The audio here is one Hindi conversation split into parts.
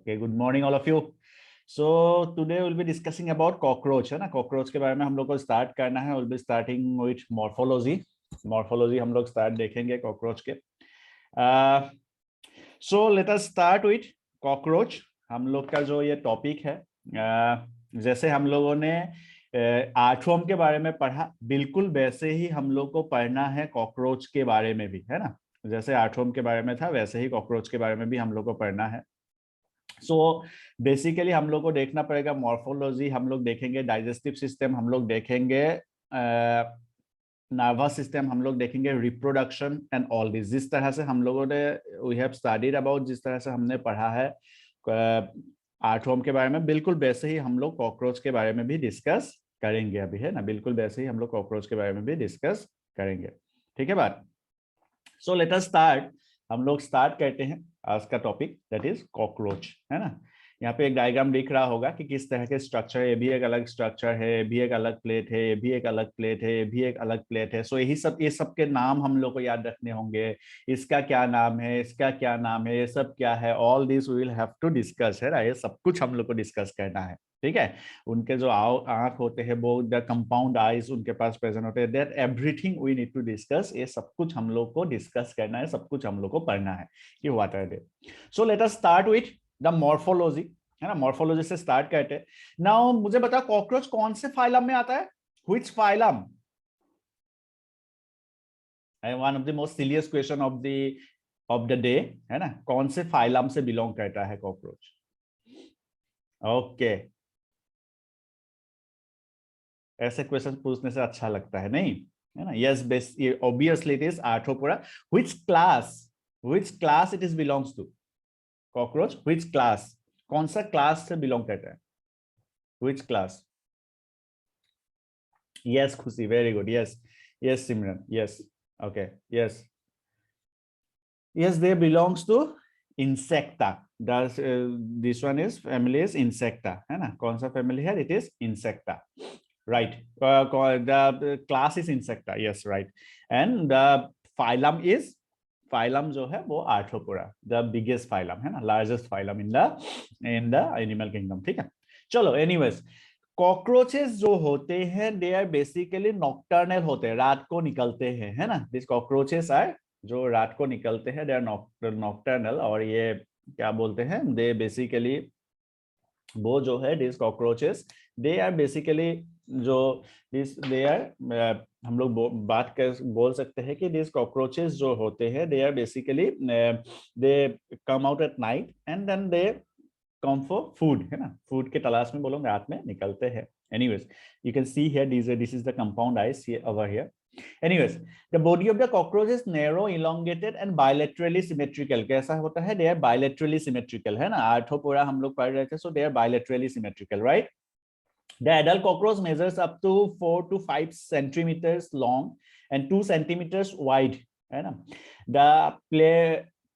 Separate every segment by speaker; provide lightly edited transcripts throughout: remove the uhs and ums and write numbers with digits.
Speaker 1: Okay, good morning all of you. So today we'll be discussing about cockroach, है ना. कॉकरोच के बारे में हम लोग को स्टार्ट करना है. We'll be starting with morphology. Morphology हम लोग स्टार्ट देखेंगे कॉकरोच के. So let us start with cockroach. हम लोग का जो ये टॉपिक है, जैसे हम लोगों ने आर्थ्रोम के बारे में पढ़ा, बिल्कुल वैसे ही हम लोग को पढ़ना है कॉकरोच के बारे में भी, है ना. जैसे आर्थ्रोम के बारे में था वैसे ही कॉकरोच के बारे में भी हम लोग को पढ़ना है. सो बेसिकली हम लोग को देखना पड़ेगा मॉर्फोलॉजी, हम लोग देखेंगे डाइजेस्टिव सिस्टम, हम लोग देखेंगे नर्वस सिस्टम, हम लोग देखेंगे रिप्रोडक्शन एंड ऑल दिस. जिस तरह से हम लोगों ने वी हैव स्टडीड अबाउट, जिस तरह से हमने पढ़ा है आर्थ्रोम के बारे में, बिल्कुल वैसे ही हम लोग कॉकरोच के बारे में भी डिस्कस करेंगे अभी, है ना. बिल्कुल वैसे ही हम लोग कॉकरोच के बारे में भी डिस्कस करेंगे. ठीक है बात. सो लेट अस स्टार्ट. हम लोग स्टार्ट करते हैं आज का टॉपिक, दैट इज कॉकरोच, है ना. यहाँ पे एक डायग्राम दिख रहा होगा कि किस तरह के स्ट्रक्चर है. ये भी एक अलग स्ट्रक्चर है, ये भी एक अलग प्लेट है, ये भी एक अलग प्लेट है, ये भी एक अलग प्लेट है. सो यही सब, ये सब के नाम हम लोग को याद रखने होंगे. इसका क्या नाम है, इसका क्या नाम है, ये सब क्या है, all this we will have to discuss, है ना. ये सब कुछ हम लोग को डिस्कस करना है. ठीक है. उनके जो आंख होते हैं वो द कंपाउंड आईज उनके पास प्रेजेंट होते हैं. That everything we need to discuss. ये सब कुछ हम लोग को डिस्कस करना है, सब कुछ हम लोग को पढ़ना है कि what are they. So let us start with the morphology, है ना. मॉर्फोलॉजी से स्टार्ट करते हैं. नाउ मुझे बताओ कॉकरोच कौन से फाइलम में आता है? Which phylum? One of the most serious question of the day, है ना. कौन से फाइलम से बिलोंग करता है कॉकरोच? ओके, ऐसे क्वेश्चन पूछने से अच्छा लगता है, नहीं है ना. Yes, best, obviously it is arthropoda. Which class it is belongs to? Cockroach which class, कौन सा क्लास से बिलोंग करता है? Which class? Yes Khushi, very good. Yes yes Simran, yes. Okay, yes yes, they belongs to insecta. This one is family is insecta, है ना. कौन सा फैमिली है? It is insecta, right. The class is insecta, yes, right. And the phylum is, phylum जो है वो आर्थ्रोपोडा, the biggest phylum, है ना, largest phylum in the animal kingdom. ठीक है. चलो, anyways, कॉकरोचेस जो होते हैं दे आर बेसिकली नॉक्टर्नल होते हैं, रात को निकलते हैं, है ना. दिस कॉकरोचेस आर, जो रात को निकलते हैं, दे आर नॉक्टर्नल. और ये क्या बोलते हैं, दे बेसिकली, वो जो है this cockroaches, they are basically जो दिस दे आर, हम लोग बात कर बोल सकते हैं कि दिस कॉकरोचेस जो होते हैं they are basically, they come out at night and then they come for food, है ना. फूड के तलाश में वो लोग रात में निकलते हैं. Anyways, you can see here this is the compound eyes over here. Anyways, the body of the cockroach is narrow, elongated and bilaterally symmetrical. कैसा होता है? They are bilaterally symmetrical, है ना. आर्थ्रोपोडा हम लोग पढ़ रहे थे, so they are bilaterally symmetrical, right? The adult cockroach measures up to 4 to 5 centimeters long and 2 centimeters wide, है ना. The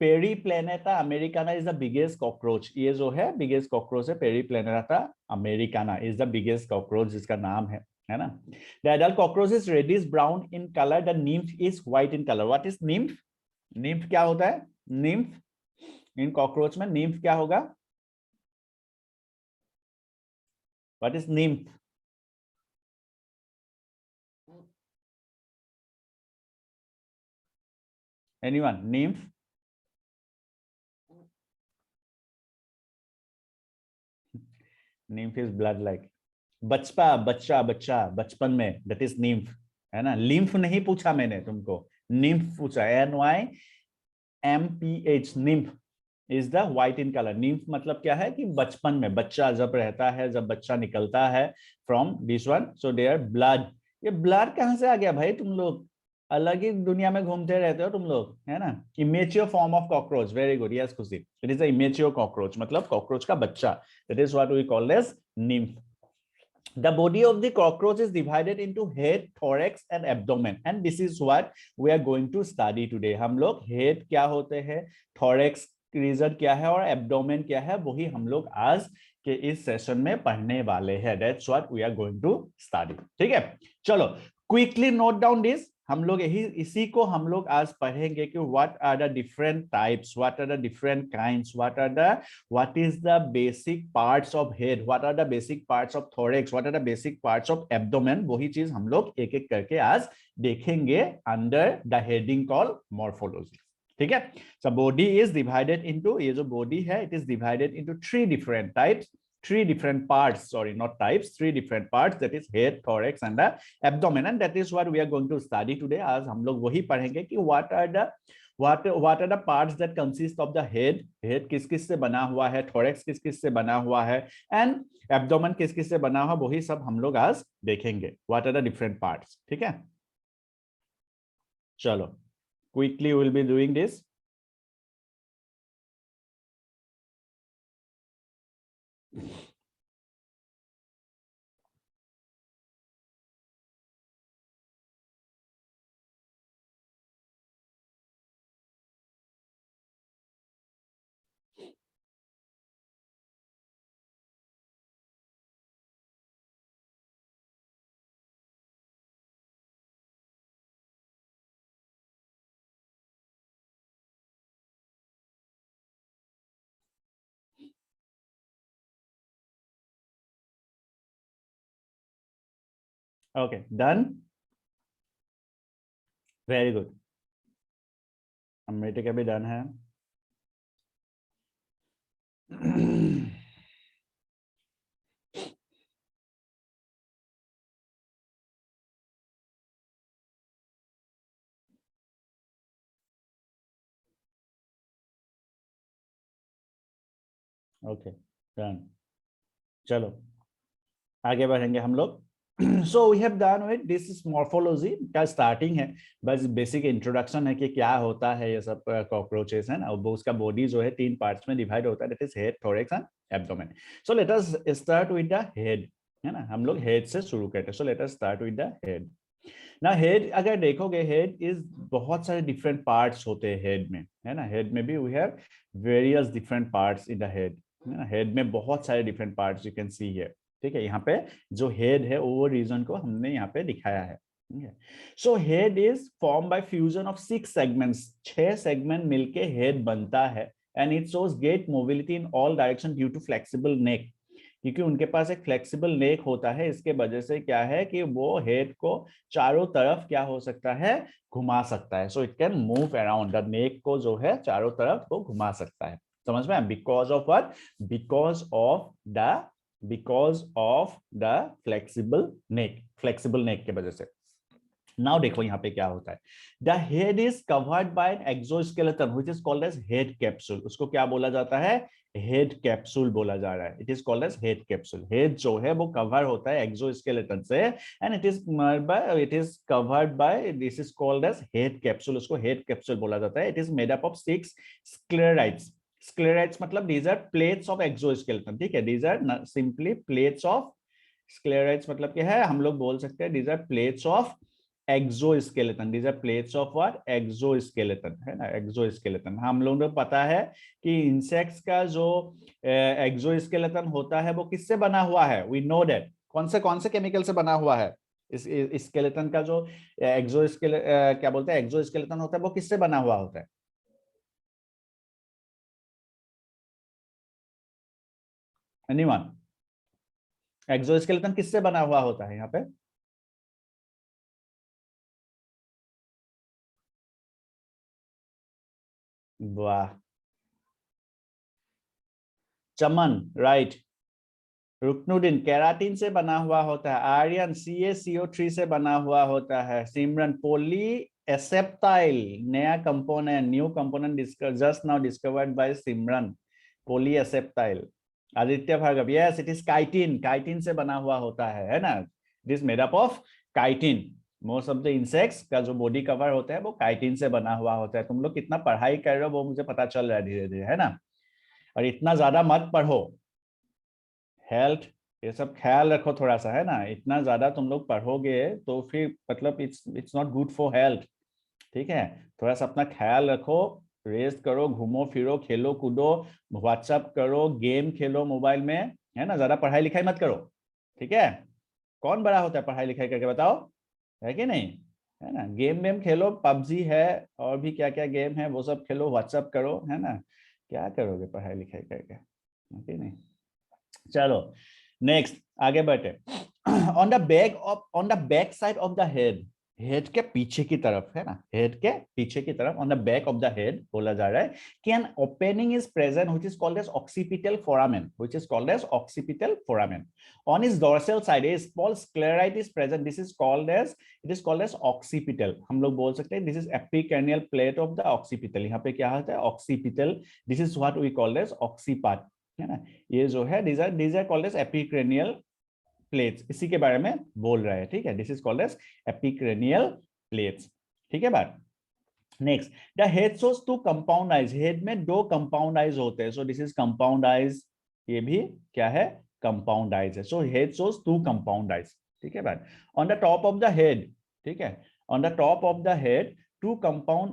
Speaker 1: Periplaneta americana is the biggest cockroach. ये जो है biggest cockroach है, Periplaneta americana is the biggest cockroach, जिसका नाम है ना. The adult cockroach is reddish brown in color. The nymph is white in color. What is nymph? Nymph क्या होता है? Nymph in cockroach में nymph क्या होगा? What is nymph? Anyone? Nymph? Nymph is blood like. बच्चा बचपन में, that is nymph, है ना. lymph नहीं पूछा मैंने तुमको, nymph पूछा. NYMPH, nymph is the white in color. nymph मतलब क्या है कि बचपन में, बच्चा जब रहता है, जब बच्चा निकलता है from this one, so their blood. ये blood कहाँ से आ गया भाई? तुम लोग अलग ही दुनिया में घूमते रहते हो तुम लोग, है ना. immature form of cockroach, very good, yes खुशी. It is a immature cockroach, मतलब cockroach का बच्चा. That is what we call as nymph. The body of the cockroach is divided into head, thorax and abdomen, and this is what we are going to study today. हम लोग head क्या होते हैं, thorax रीजन क्या है और abdomen क्या है, वही हम लोग आज के इस सेशन में पढ़ने वाले हैं. That's what we are going to study. ठीक है. चलो, quickly note down this. हम लोग यही इसी को हम लोग आज पढ़ेंगे कि what are the different types, what are the different kinds, what is the basic parts of head, what are the basic parts of thorax, what are the basic parts of abdomen. वही चीज हम लोग एक एक करके आज देखेंगे under the heading call morphology. ठीक है। So body is divided into, ये जो बॉडी है it is divided into three different types, three different parts, sorry, not types, three different parts, that is head, thorax and the abdomen, and that is what we are going to study today. आज हम लोग वही पढ़ेंगे कि what are the parts that consist of the head, head किस किस से बना हुआ है, thorax किस किस से बना हुआ है, and abdomen किस किस से बना हुआ, वही सब हम लोग आज देखेंगे, what are the different parts। ठीक है, चलो quickly we will be doing this। Okay done, very good, Amrit का भी डन है। ओके डन, चलो आगे बढ़ेंगे हम लोग। So we have done with this is morphology का स्टार्टिंग है, बस बेसिक इंट्रोडक्शन है कि क्या होता है ये सब कॉकरोचेस है ना। वो उसका बॉडी जो है तीन पार्ट्स में डिवाइड होता है, that is head, thorax and abdomen. So let us start with the head, है ना, हम लोग हेड से शुरू करते हैं। सो let us start with the head. ना हेड अगर देखोगे, हेड इज बहुत सारे डिफरेंट पार्ट्स होते हैं हेड में, है ना। हेड में भी we have various different parts in the head, है ना। हेड में बहुत सारे different parts you can see here. ठीक है, यहाँ पे जो हेड है वो रीजन को हमने यहाँ पे दिखाया है। So head is form by fusion of 6 segments, 6 segment मिलके हेड बनता है। And it shows great mobility in all direction due to flexible neck, क्योंकि उनके पास एक फ्लेक्सिबल नेक होता है। इसके वजह से क्या है कि वो हेड को चारों तरफ क्या हो सकता है, घुमा सकता है। So it can move around, the neck को जो है चारों तरफ वो घुमा सकता है। समझ में? Because of what? Because of the flexible neck, flexible neck के वजह से। नाउ देखो यहाँ पे क्या होता है। The head is covered by an exoskeleton which is called as head capsule. उसको क्या बोला जाता है? हेड कैप्सूल बोला जा रहा है। It is called as head capsule. Head जो है वो कवर होता है एक्सोस्केलेटन से, and it is covered by, this is called as head capsule. उसको हेड कैप्सूल बोला जाता है। It is made up of 6 sclerites. Sclerites मतलब these are plates of exoskeleton. ठीक है, these are simply plates of, sclerites मतलब क्या है, हम लोग बोल सकते हैं these are plates of exoskeleton. These are plates of what? Exoskeleton, है ना, एक्सोस्केलेटन। हम लोगों को पता है कि इंसेक्ट्स का जो एक्सोस्केलेटन होता है वो किससे बना हुआ है? We know that. कौन से केमिकल से बना हुआ है? इस स्केलेटन का जो क्या बोलते हैं एक्सोस्केलेटन होता है वो किससे बना हुआ होता है? एनीवन? एक्सोस्केलेटन किससे बना हुआ होता है यहाँ पे? वाह, चमन, राइट। रुकनुडिन केराटिन से बना हुआ होता है। आर्यन CaCO3 से बना हुआ होता है। सिमरन पोली एसेप्टाइल, नया component, new component just now discovered by Simran, poly acetyl. Aditya Bhargava, yes it is chitin, chitin से बना हुआ होता है ना। It is made up of chitin. Most of the insects का जो बॉडी कवर होता है वो काइटिन से बना हुआ होता है। तुम लोग कितना पढ़ाई कर रहे हो वो मुझे पता चल रहा है धीरे धीरे, है ना। और इतना ज्यादा मत पढ़ो, हेल्थ ये सब ख्याल रखो थोड़ा सा, है ना। इतना ज्यादा तुम लोग पढ़ोगे तो फिर मतलब it's not good for health. ठीक है, थोड़ा सा अपना ख्याल रखो, रेस्ट करो, घूमो फिरो, खेलो कूदो, व्हाट्सअप करो, गेम खेलो मोबाइल में, है ना। ज्यादा पढ़ाई लिखाई मत करो, ठीक है। कौन बड़ा होता है पढ़ाई लिखाई करके, बताओ, है कि नहीं? है ना। गेम वेम खेलो, पबजी है और भी क्या क्या गेम है वो सब खेलो, व्हाट्सअप करो, है ना। क्या करोगे पढ़ाई लिखाई करके, ओके नहीं। चलो नेक्स्ट आगे बढ़ते। On the back side of the head, head के पीछे की तरफ, है ना, हेड के पीछे की तरफ, on the back of the head बोला जा रहा है कि an opening is present which is called as occipital foramen, which is called as occipital foramen. On his dorsal side a small sclerite is present, this is called as, it is called as occipital. हम लोग बोल सकते हैं this is epicranial plate of the occipital. यहाँ पे क्या होता है occipital, this is what we called as ऑक्सीपार्ट, है ना। ये जो है these are called as epicranial plates, इसी के बारे में बोल रहा है, ठीक है। This is called as epicranial plates, ठीक है बात। Next, the head shows two compound eyes, head में दो कंपाउंड आइज होते हैं, so this is compound eyes, ये भी क्या है कंपाउंड आइज है, so head shows two compound eyes, ठीक है बात। On the top of the head, ठीक है, on the top of the head two compound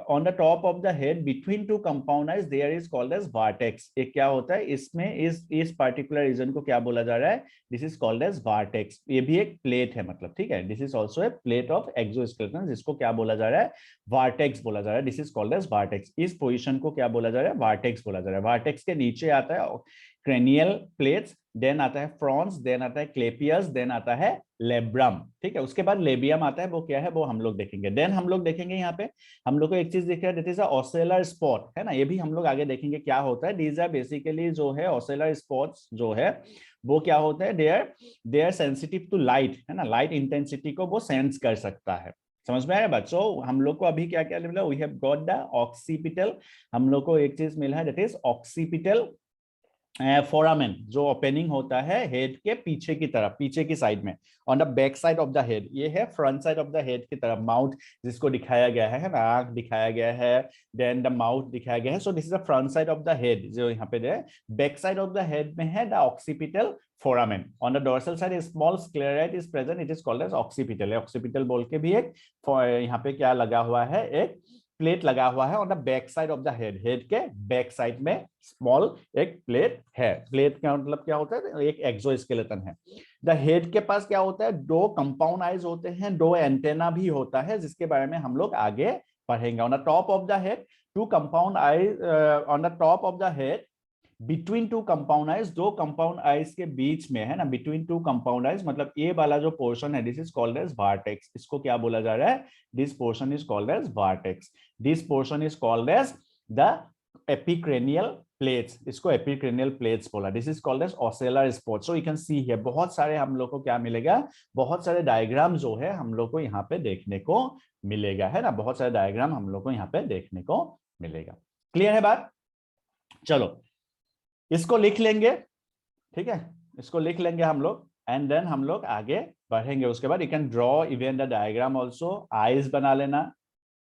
Speaker 1: on the top of the head between two compound eyes there is called as vertex। एक क्या होता है इसमें, इस particular region को क्या बोला जा रहा है, this is called as vertex। ये भी एक प्लेट है मतलब, ठीक है, this is also a plate of exoskeleton जिसको क्या बोला जा रहा है vertex बोला जा रहा है, this is called as vertex। इस पोजीशन को क्या बोला जा रहा है vertex बोला जा रहा है। vertex के नीचे आता है cranial plates, देन आता है फ्रॉन्स, देन आता है क्लेपियस, देन आता है लेब्रम, ठीक है। उसके बाद लेबियम आता है, वो क्या है वो हम लोग देखेंगे। देन हम लोग देखेंगे यहाँ पे हम लोग को एक चीज दिख रहा है, दैट इज अ ऑसेलर स्पॉट, है ना, ये भी हम लोग आगे देखेंगे क्या होता है। दीज आर बेसिकली जो है ऑसेलर स्पॉट्स जो है वो क्या होता है, they are sensitive to light, है ना, लाइट इंटेंसिटी को वो सेंस कर सकता है। समझ में आया बच्चों। हम लोग को अभी क्या क्या मिला, we have got the occipital, हम लोग को एक चीज मिला है दैट इज ऑक्सीपिटल फोरामेन, जो ओपनिंग होता है हेड के पीछे की तरफ, पीछे की साइड में, on the back side of the head. ये है front side of the head की तरफ, माउथ जिसको दिखाया गया है ना, आंख दिखाया गया है, देन द माउथ दिखाया गया है, so this is the front side of the head जो यहाँ पे है। Back side of the head में है the occipital foramen. On the dorsal side small sclerite is present, it is called as occipital. Occipital बोल के भी एक यहाँ पे क्या लगा हुआ है, एक प्लेट लगा हुआ है on the back side of the head, head के बैक साइड में स्मॉल एक प्लेट है। प्लेट का मतलब क्या होता है, एक एक्सोस्केलेटन है। द हेड के पास क्या होता है, दो कंपाउंड आइज होते हैं, दो एंटेना भी होता है, जिसके बारे में हम लोग आगे पढ़ेंगे। On the top of the head two compound eyes, on the top of the head between two compound eyes, दो कंपाउंड आइज के बीच में, है ना, बिटवीन टू कंपाउंड आइज मतलब ये वाला जो पोर्शन है this is called as vertex. इसको क्या बोला जा रहा है, this portion is called as vertex, this portion is called as the epicranial plates, इसको एपिक्रेनियल प्लेट्स बोला। This is called as ocellar spot. So you can see here बहुत सारे हम लोग को क्या मिलेगा, बहुत सारे डायग्राम जो है हम लोग को यहाँ पे देखने को मिलेगा, है ना, बहुत सारे डायग्राम हम लोग को यहाँ पे देखने को मिलेगा। क्लियर है बात। चलो इसको लिख लेंगे, ठीक है, इसको लिख लेंगे हम लोग एंड देन हम लोग आगे बढ़ेंगे। उसके बाद you can draw even the diagram also, eyes बना लेना,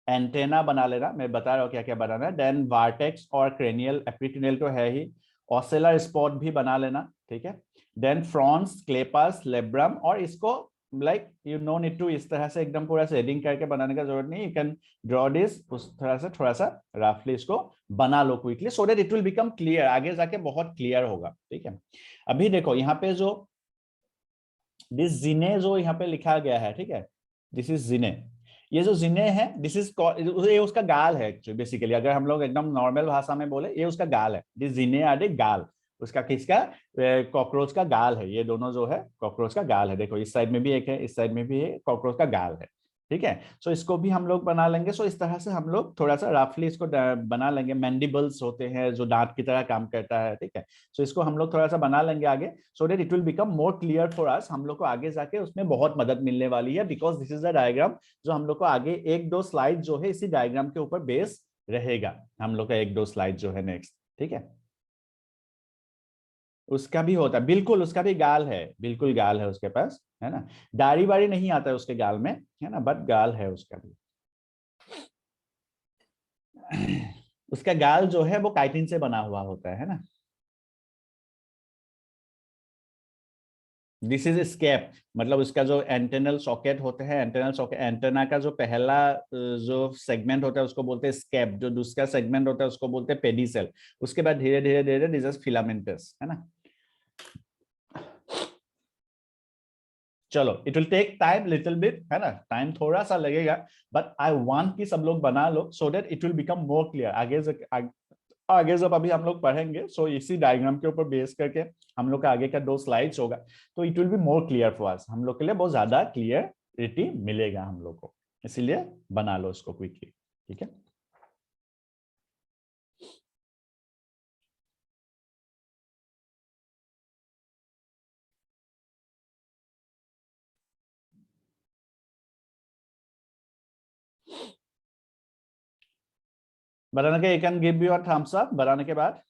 Speaker 1: एंटेना बना लेना, मैं बता रहा हूँ क्या क्या बनाना है, देन वर्टेक्स और क्रेनियल, एपिक्रेनियल तो है ही, ऑसेलर स्पॉट भी बना लेना, ठीक है, देन फ्रॉन्स, क्लेपस, लेब्रम, और इसको like you know need to इस तरह से एकदम पूरा शेडिंग करके बनाने का जरूरत नहीं, यू कैन ड्रॉ दिस उस तरह से थोड़ा सा रफली इसको बना लो quickly, so that it will become clear, आगे जाके बहुत क्लियर होगा, ठीक है। अभी देखो यहाँ पे जो दिस जिने जो यहाँ पे लिखा गया है, ठीक है, दिस इज जिने, ये जो जिने है दिस इज, ये उसका गाल है एक्चुअली, बेसिकली अगर हम लोग एकदम नॉर्मल भाषा में बोले ये उसका गाल है, दिस जिने आर द गाल, उसका किसका, कॉकरोच का गाल है, ये दोनों जो है कॉकरोच का गाल है। देखो इस साइड में भी एक है, इस साइड में भी है, कॉकरोच का गाल है, ठीक है। सो इसको भी हम लोग बना लेंगे। सो इस तरह से हम लोग थोड़ा सा रफली इसको बना लेंगे, मैंडिबल्स होते हैं जो दांत की तरह काम करता है, ठीक है। सो इसको हम लोग थोड़ा सा बना लेंगे आगे, सो that it will become more clear for us, हम लोग को आगे जाके उसमें बहुत मदद मिलने वाली है, because this is the diagram जो हम लोग को आगे एक दो स्लाइड जो है इसी डायग्राम के ऊपर बेस रहेगा, हम लोग का एक दो स्लाइड जो है नेक्स्ट, ठीक है। उसका भी होता है, बिल्कुल उसका भी गाल है, बिल्कुल गाल है उसके पास, है ना, दाढ़ी बाड़ी नहीं आता है उसके गाल में, है ना, बट गाल है उसका भी। उसका गाल जो है वो काइटिन से बना हुआ होता है ना। दिस इज स्केप, मतलब उसका जो एंटेनल सॉकेट होते हैं, एंटेनल सॉकेट, एंटेना का जो पहला जो सेगमेंट होता है उसको बोलते हैं स्केप, जो दूसरा सेगमेंट होता है उसको बोलते हैं पेडिसेल, उसके बाद धीरे धीरे धीरे दिस इज फिलामेंटस, है ना। चलो, it will take time little bit, है ना, टाइम थोड़ा सा लगेगा, बट आई वांट कि सब लोग बना लो so that it will become more clear. आगे जब अभी हम लोग पढ़ेंगे, सो इसी डायग्राम के ऊपर बेस करके हम लोग का आगे का 2 स्लाइड्स होगा, तो it will be more clear for us, हम लोग के लिए बहुत ज्यादा क्लियरिटी मिलेगा हम लोग को, इसीलिए बना लो इसको क्विकली, ठीक है। बनाने के, you can give your thumbs up बनाने के बाद।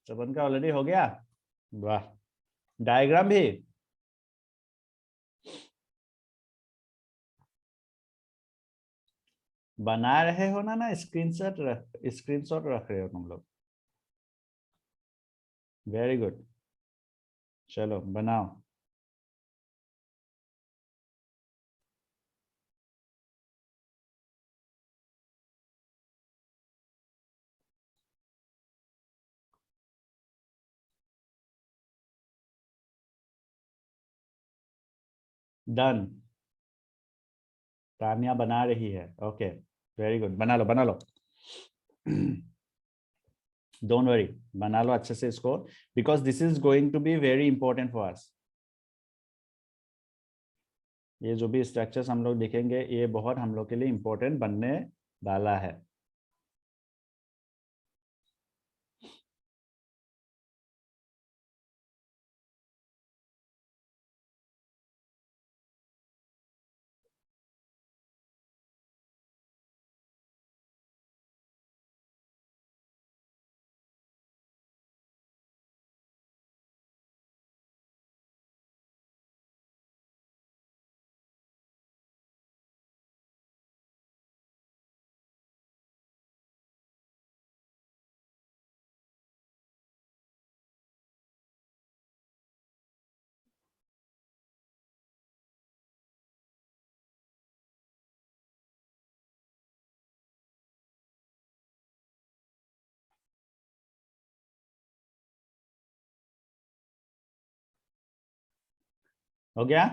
Speaker 1: सबन का ऑलरेडी हो गया, वाह। डायग्राम भी बना रहे हो ना स्क्रीनशॉट रख रहे हो तुम लोग, वेरी गुड, चलो बनाओ। डन, तानिया बना रही है, ओके, वेरी गुड, बना लो बना लो। डोंट वरी, बना लो अच्छे से इसको, because this is going to be very important for us. ये जो भी स्ट्रक्चर्स हम लोग देखेंगे, ये बहुत हम लोग के लिए इंपॉर्टेंट बनने वाला है। हो गया।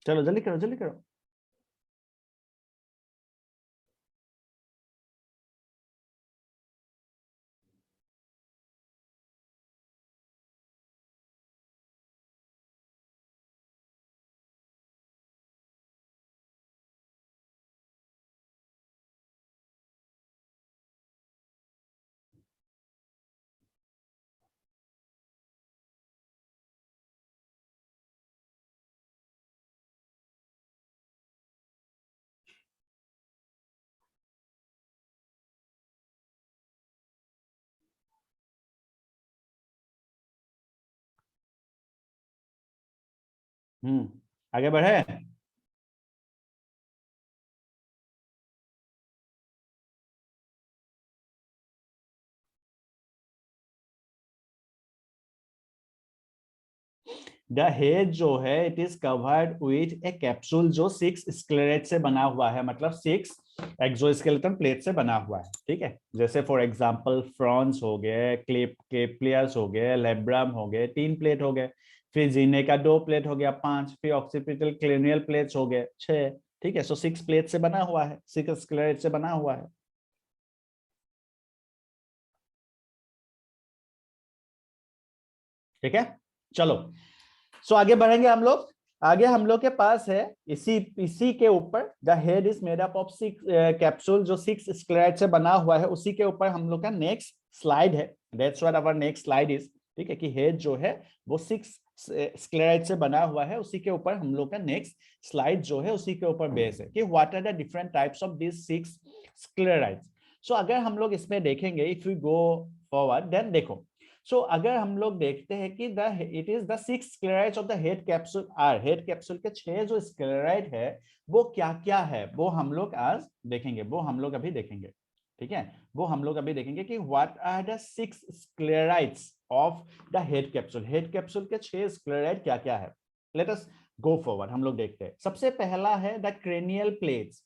Speaker 1: चलो जल्दी करो जल्दी करो। आगे बढ़े। द हेड जो है it is covered with A capsule जो 6 स्क्लेरेट से बना हुआ है, मतलब 6 एक्सोस्केलेटन प्लेट से बना हुआ है। ठीक है, जैसे फॉर एग्जांपल फ्रॉन्स हो गए, क्लेप्लियस हो गए, लेब्रम हो गए, 3 प्लेट हो गए, फिर जीने का 2 प्लेट हो गया 5, फिर ऑक्सीपिटल क्रेनियल प्लेट्स हो गए 6। ठीक है, सो 6 प्लेट से बना हुआ है, 6 स्क्लेरेट से बना हुआ है। ठीक है, चलो सो आगे बढ़ेंगे हम लोग। आगे हम लोग के पास है इसी इसी के ऊपर the head is made up of 6 capsule जो 6 स्क्लेराइड से बना हुआ है, उसी के ऊपर हम लोग का नेक्स्ट स्लाइड है। That's what our next slide is. ठीक है, कि हेड जो है वो 6 स्क्लेराइड से बना हुआ है, उसी के ऊपर हम लोग का नेक्स्ट स्लाइड जो है उसी के ऊपर बेस है कि what are the different types of this 6 sclerites. So अगर हम लोग इसमें देखेंगे, if you go forward then देखो, सो अगर हम लोग देखते हैं कि the it is the 6 sclerites of the head capsule are, head capsule के 6 जो स्क्लेराइड है वो क्या क्या है, वो हम लोग आज देखेंगे, वो हम लोग अभी देखेंगे। ठीक है, वो हम लोग अभी देखेंगे कि what are the 6 sclerites of the head capsule, head capsule के 6 स्क्लेराइड क्या क्या है। लेट अस गो फॉरवर्ड, हम लोग देखते हैं। सबसे पहला है the cranial plates.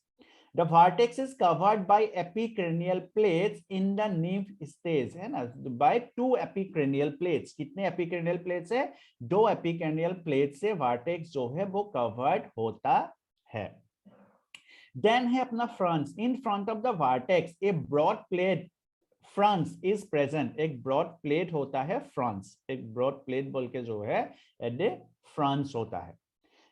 Speaker 1: The vertex is covered by epicranial plates in the nymph stage, है ना, by 2 epicranial plates। कितने epicranial plates है? 2 epicranial plates से vertex जो है वो covered होता है। Then है अपना fronts, in front of the vertex a broad plate fronts is present, एक broad plate होता है fronts, एक broad plate बोल के जो है एड fronts होता है।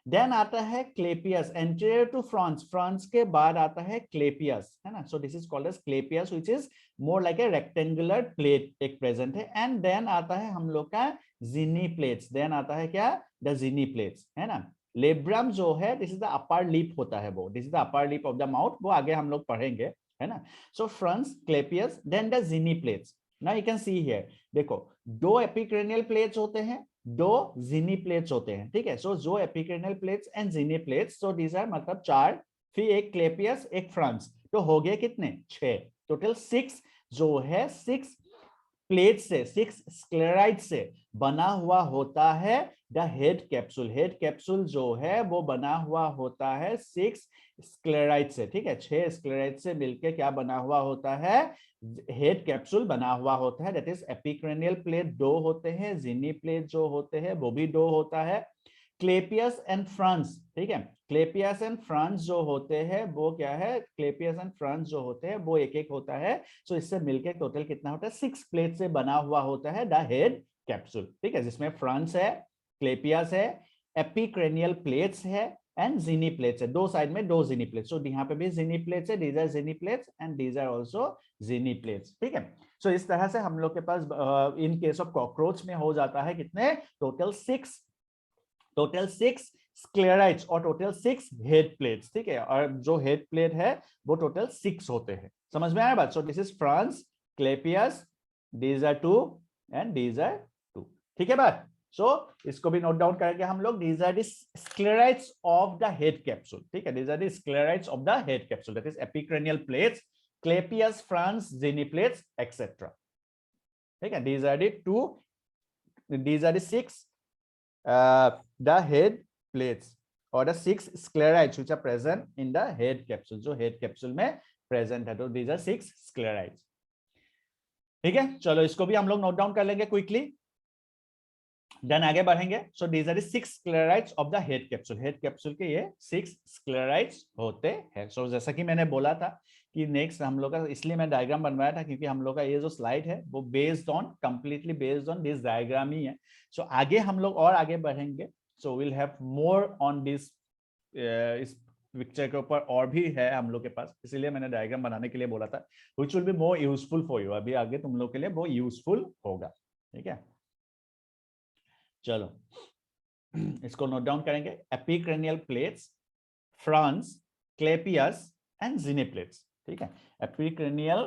Speaker 1: देन आता है clypeus, anterior to frons, frons के बाद आता है क्लेपियस, है ना। So this is called as clypeus which is more like a rectangular plate एक प्रेजेंट है। एंड देन आता है हम लोग का जिनी प्लेट्स, देन आता है क्या, द जिनी प्लेट्स, है ना। लेब्रम जो है this is the upper lip होता है, वो this is the upper lip of the mouth, वो आगे हम लोग पढ़ेंगे, है ना। So frons, clypeus, then the genae plates. Now you can see here, देखो 2 एपिक्रेनियल प्लेट्स होते हैं, 2 जिनी प्लेट्स होते हैं। ठीक है, सो जो epicranial plates and genae plates, so these are मतलब 4, फिर एक क्लेपियस एक फ्रांस, तो हो गए कितने 6, टोटल 6 जो है 6 प्लेट से, 6 स्क्लेराइड से बना हुआ होता है the head capsule. Head capsule जो है वो बना हुआ होता है 6 स्क्लेराइड से। ठीक है, 6 स्क्लेराइड से मिलके क्या बना हुआ होता है, हेड कैप्सूल बना हुआ होता है। दैट इज एपिक्रेनियल प्लेट 2 होते हैं, जिनी प्लेट जो होते हैं वो भी 2 होता है, क्लेपियस एंड फ्रांस। ठीक है, क्लेपियस एंड फ्रांस जो होते हैं वो क्या है, क्लेपियस एंड फ्रांस जो होते हैं वो एक एक होता है। सो इससे मिलके टोटल कितना होता है, 6 प्लेट से बना हुआ होता है द हेड कैप्सूल। ठीक है, जिसमें फ्रांस है, क्लेपियस है, एपिक्रेनियल प्लेट्स है एंड जिनी प्लेट्स है, 2 साइड में 2 जिनी प्लेट्स। सो यहाँ पे भी जिनी प्लेट्स है, these are genae plates and these are also genae plates. ठीक है, सो इस तरह से हम लोग के पास इन केस ऑफ कॉकरोच में हो जाता है कितने, टोटल 6 स्क्लेराइड्स और टोटल 6 हेड प्लेट्स। ठीक है, और जो हेड प्लेट है वो टोटल 6 होते हैं। समझ में आया बात। So this is frons, clypeus, these are 2 and these are 2। ठीक है बात। सो इसको भी नोट डाउन करेंगे हम लोग, these are the sclerites of the head capsule. ठीक है, these are the sclerites of the head capsule, that is epicranial plates, clypeus, frons, genae plates etcetera. ठीक है, these are the 2, these are the 6 the head plates or the 6 sclerites which are present in the head capsule, जो head capsule में present है, तो these are 6 sclerites। ठीक है, चलो इसको भी हम लोग नोट डाउन कर लेंगे क्विकली, देन आगे बढ़ेंगे। So these are the 6 sclerites of the head capsule, head capsule के ये 6 स्क्लेराइड्स होते हैं। सो जैसा कि मैंने बोला था कि नेक्स्ट हम लोग का, इसलिए मैं डायग्राम बनवाया था क्योंकि हम लोग का ये जो स्लाइड है वो based on, completely based on this diagram ही है। सो आगे हम लोग और आगे बढ़ेंगे, so will have more on this, इस पिक्चर के ऊपर और भी है हम लोग के पास, इसीलिए मैंने डायग्राम बनाने के लिए बोला था, which will be more useful for you. अभी आगे तुम लोग के लिए वो यूजफुल होगा। ठीक है, चलो इसको नोट डाउन करेंगे। Epicranial plates, frons, clypeus and genae plates. ठीक है, epicranial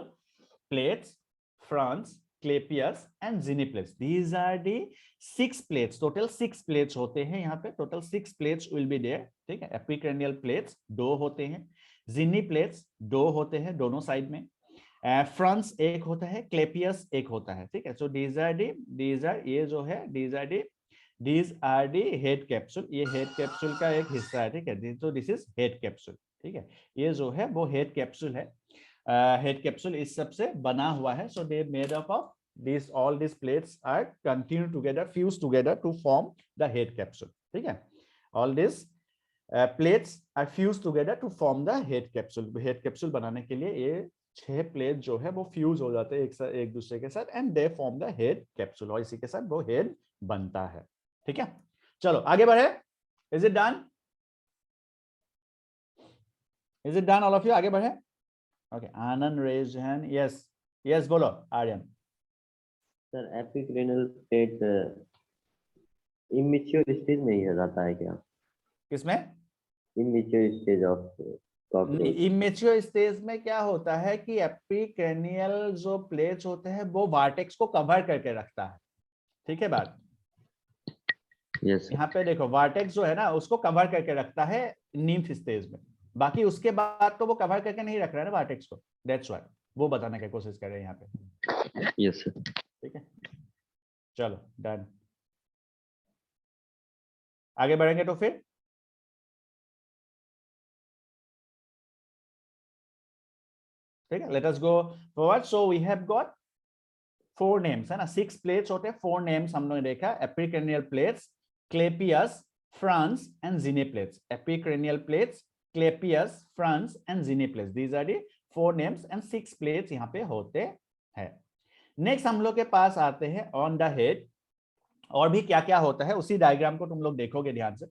Speaker 1: plates, frons, clypeus and genae plates. These are the 6 plates. Total 6 plates होते हैं यहाँ पे. Total 6 plates will be there. ठीक है. एपिक्रेनियल प्लेट्स 2 होते हैं, जिनीप्लेट्स 2 होते हैं दोनों साइड में, फ्रंस एक होता है, क्लेपियस एक होता है. ठीक है. सो दीज आर ये जो है these are the head capsule. ये हेड कैप्सूल का एक हिस्सा है. ठीक है. तो दिस इज हेड कैप्सूल. ठीक है. ये जो है वो हेड कैप्सूल है. हेड कैप्सूल इस सब से बना हुआ है. So they made up of this. All this plates are continue together, fuse together to form the head capsule. ठीक है. All this plates are fuse together to form the head capsule. Head capsule बनाने के लिए ये 6 प्लेट जो है वो फ्यूज हो जाते हैं एक दूसरे के साथ and they form the head capsule. और इसी के साथ वो हेड बनता है. ठीक है. चलो आगे बढ़े. Is it done? Is it done all of you? आगे बढ़े. Okay. Anand raise hand. Yes yes बोलो Aryan.
Speaker 2: Sir epicranial plate immature stage में ही रहता है क्या?
Speaker 1: किसमें?
Speaker 2: Immature stage of cockroach.
Speaker 1: Immature stage में क्या होता है कि एपिक्रेनियल जो प्लेट्स होते हैं वो वार्टेक्स को कवर करके रखता है. ठीक है बात.
Speaker 2: यस.
Speaker 1: यहाँ पे देखो वार्टेक्स जो है ना उसको कवर करके रखता है नीम्फ स्टेज में. बाकी उसके बाद तो वो कवर करके नहीं रख रहा है ना वार्टेक्स को. दैट्स व्हाई वो बताने की कोशिश कर रहे हैं यहाँ पे.
Speaker 2: Yes sir.
Speaker 1: ठीक है. चलो डन. आगे बढ़ेंगे तो फिर ठीक है. Let us go forward. So we have got 4 names है ना. 6 प्लेट्स होते हैं. 4 नेम्स हम लोगों ने देखा. Epicranial plates, clypeus, frons and genae plates. Epicranial plates, clypeus, frons and genae plates. These are the 4 names and 6 plates यहाँ पे होते हैं. नेक्स्ट हम लोग के पास आते हैं ऑन द हेड. और भी क्या क्या होता है उसी डायग्राम को तुम लोग देखोगे ध्यान से.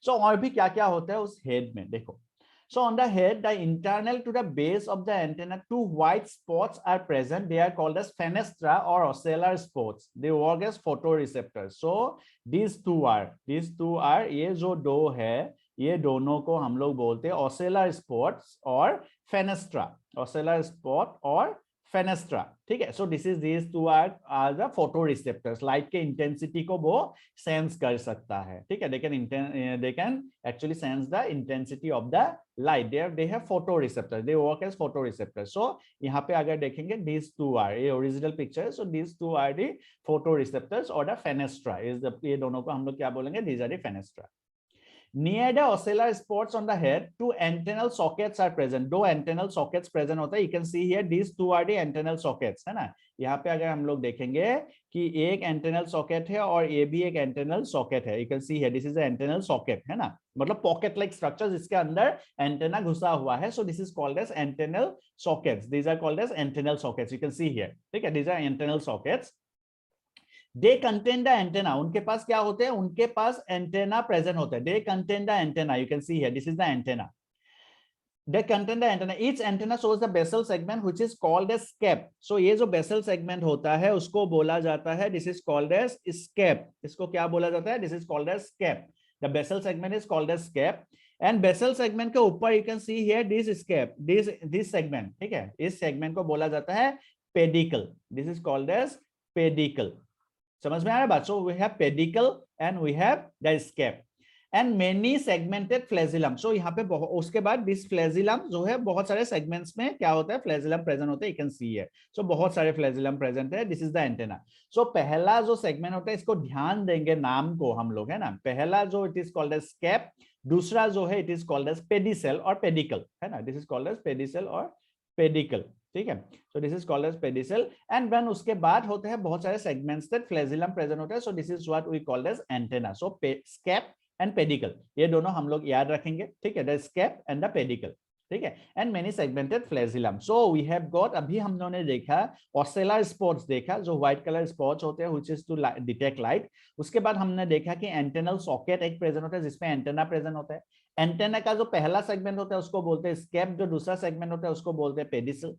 Speaker 1: सो और भी क्या क्या होता है उस हेड में देखो. So on the head, the internal to the base of the antenna, 2 white spots are present. They are called as fenestra or ocellar spots. They work as photoreceptors. So these two are ये जो दो है ये दोनों को हम लोग बोलते हैं ocellar spots और fenestra. Ocellar spot और फेनेस्ट्रा. ठीक है. So this is these two are the photoreceptors. Light के इंटेंसिटी को वो सेंस कर सकता है. ठीक है. They can actually sense the intensity of the light. They have photoreceptors. They work as photoreceptors. So यहाँ पे अगर देखेंगे दिस टू आर, ये ओरिजिनल पिक्चर है. So this two are the photoreceptors और द फेनेस्ट्रा इज द, ये दोनों को हम लोग क्या बोलेंगे? These are the fenestra. Near the ocellar spots on the head, 2 antennal sockets are present. 2 antennal sockets present होता है. You can see here these 2 are the antennal sockets है ना. यहाँ पे अगर हम लोग देखेंगे कि एक antennal socket है और ये भी एक antennal socket है. You can see here this is the antennal socket है ना. मतलब pocket like structure जिसके अंदर antenna घुसा हुआ है. So this is called as antennal sockets. These are called as antennal sockets. You can see here. ठीक है. These are antennal sockets. They contain the antenna. उनके पास क्या होते हैं? उनके पास एंटेना प्रेजेंट होता है. They contain the antenna. You can see here. This is the antenna. They contain the antenna. Each antenna shows the basal segment which is called as scape. So ये जो basal segment होता है उसको बोला जाता है. This is called as scape. इसको क्या बोला जाता है? This is called as scape. The basal segment is called as scape. And basal segment के ऊपर you can see here this scape. This segment. ठीक है. इस segment को बोला जाता है pedicle. This is called as pedicle. समझ में आ रहा है बात? So we have pedicle and we have the scape and many segmented flagellum. So यहाँ पे उसके बाद this flagellum जो है बहुत सारे segments में क्या होता है? flagellum present होता है. You can see here. So बहुत सारे flagellum present है. This is the antenna. So पहला जो segment होता है इसको ध्यान देंगे नाम को हम लोग है ना. पहला जो it is called as scape, दूसरा जो है it is called as pedicel और pedicle है ना. This is called as pedicel और pedicle. ठीक है. So this is called as pedicel and when उसके बाद होते हैं बहुत सारे segments that flagellum present होता है. So this is what we call as antenna. So scape and pedicle ये दोनों हम लोग याद रखेंगे. ठीक है. The scape and the pedicle. ठीक है. And many segmented flagellum. So we have got, अभी हम लोगों ने देखा ocellar spots देखा जो white color spots होते हैं which is to detect light. उसके बाद हमने देखा कि antennal socket एक present होता है जिसमें antenna present होता है. एंटेना का जो पहला सेगमेंट होता है उसको बोलते हैं स्केप. जो दूसरा सेगमेंट होता है उसको बोलते हैं पेडिसल.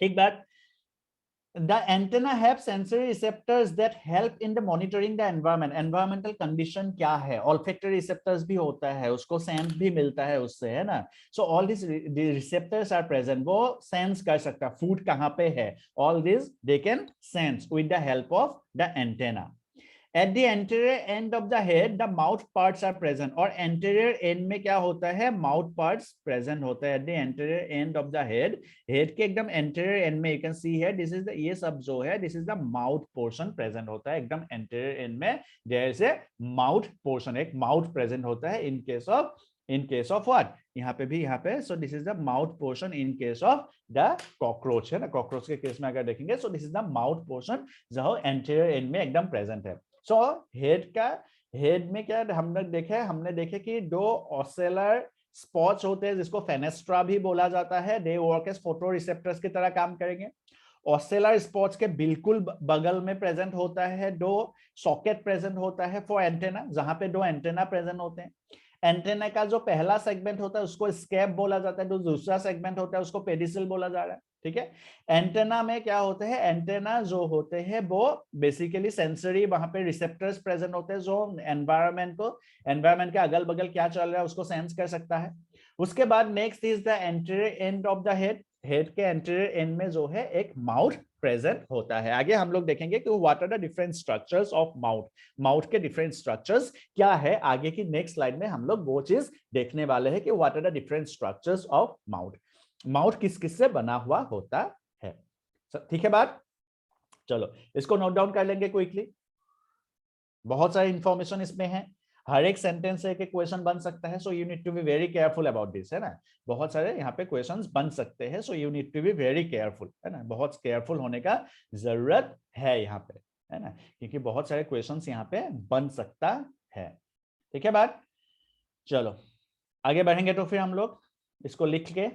Speaker 1: ठीक बात. The antenna have sensory receptors that help in the monitoring the environment. Environmental condition क्या है? Olfactory receptors भी होता है, उसको sense भी मिलता है उससे, है ना? So all these receptors are present. वो sense कर सकता है food कहाँ पे है. All these they can sense with the help of the antenna. At the anterior end of the head, the mouth parts are present. और anterior end में क्या होता है? Mouth parts present होता है. At the anterior end of the head, head के एकदम anterior end में you can see here, this is the ये सब जो है, this is the mouth portion present होता है एकदम anterior end में, जैसे mouth portion एक mouth present होता है in case of what? यहाँ पे भी यहाँ पे, so this is the mouth portion in case of the cockroach है ना, cockroach के केस में अगर देखेंगे, so this is the mouth portion जो anterior end में एकदम present है. सो हेड में क्या हमने देखे कि दो ऑसेलर स्पॉट्स होते हैं जिसको फेनेस्ट्रा भी बोला जाता है. They work as photo receptors की तरह काम करेंगे. ऑसेलर स्पॉट्स के बिल्कुल बगल में प्रेजेंट होता है दो सॉकेट प्रेजेंट होता है फॉर एंटेना, जहां पे दो एंटेना प्रेजेंट होते हैं. एंटेना का जो पहला सेगमेंट होता है उसको स्केप बोला जाता है, जो दूसरा सेगमेंट होता है उसको पेडिसिल बोला जा रहा है. ठीक है. एंटेना में क्या होते हैं? एंटेना जो होते हैं वो बेसिकली सेंसरी, वहां पे रिसेप्टर्स प्रेजेंट होते हैं जो एनवायरमेंट के अगल बगल क्या चल रहा है उसको सेंस कर सकता है. उसके बाद next is the anterior end of the head. Head के एंटीरियर एंड में जो है एक माउथ प्रेजेंट होता है. आगे हम लोग देखेंगे कि what are the different structures of mouth. Mouth के डिफरेंट स्ट्रक्चर्स क्या है, आगे की नेक्स्ट स्लाइड में हम लोग वो चीज देखने वाले हैं कि what are the different structures of mouth. Mouth किस किस से बना हुआ होता है. ठीक है बात. चलो इसको नोट डाउन कर लेंगे क्विकली. बहुत सारी इंफॉर्मेशन इसमें है, हर एक सेंटेंस से एक क्वेश्चन बन सकता है. So you need to be very careful about this, है ना. बहुत सारे यहाँ पे क्वेश्चंस बन सकते हैं. So you need to be very careful, है ना. बहुत केयरफुल होने का जरूरत है यहाँ पे, है ना, क्योंकि बहुत सारे क्वेश्चंस यहाँ पे बन सकता है. ठीक है बात. चलो आगे बढ़ेंगे तो फिर हम लोग इसको लिख के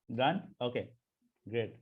Speaker 1: Done? Okay, great.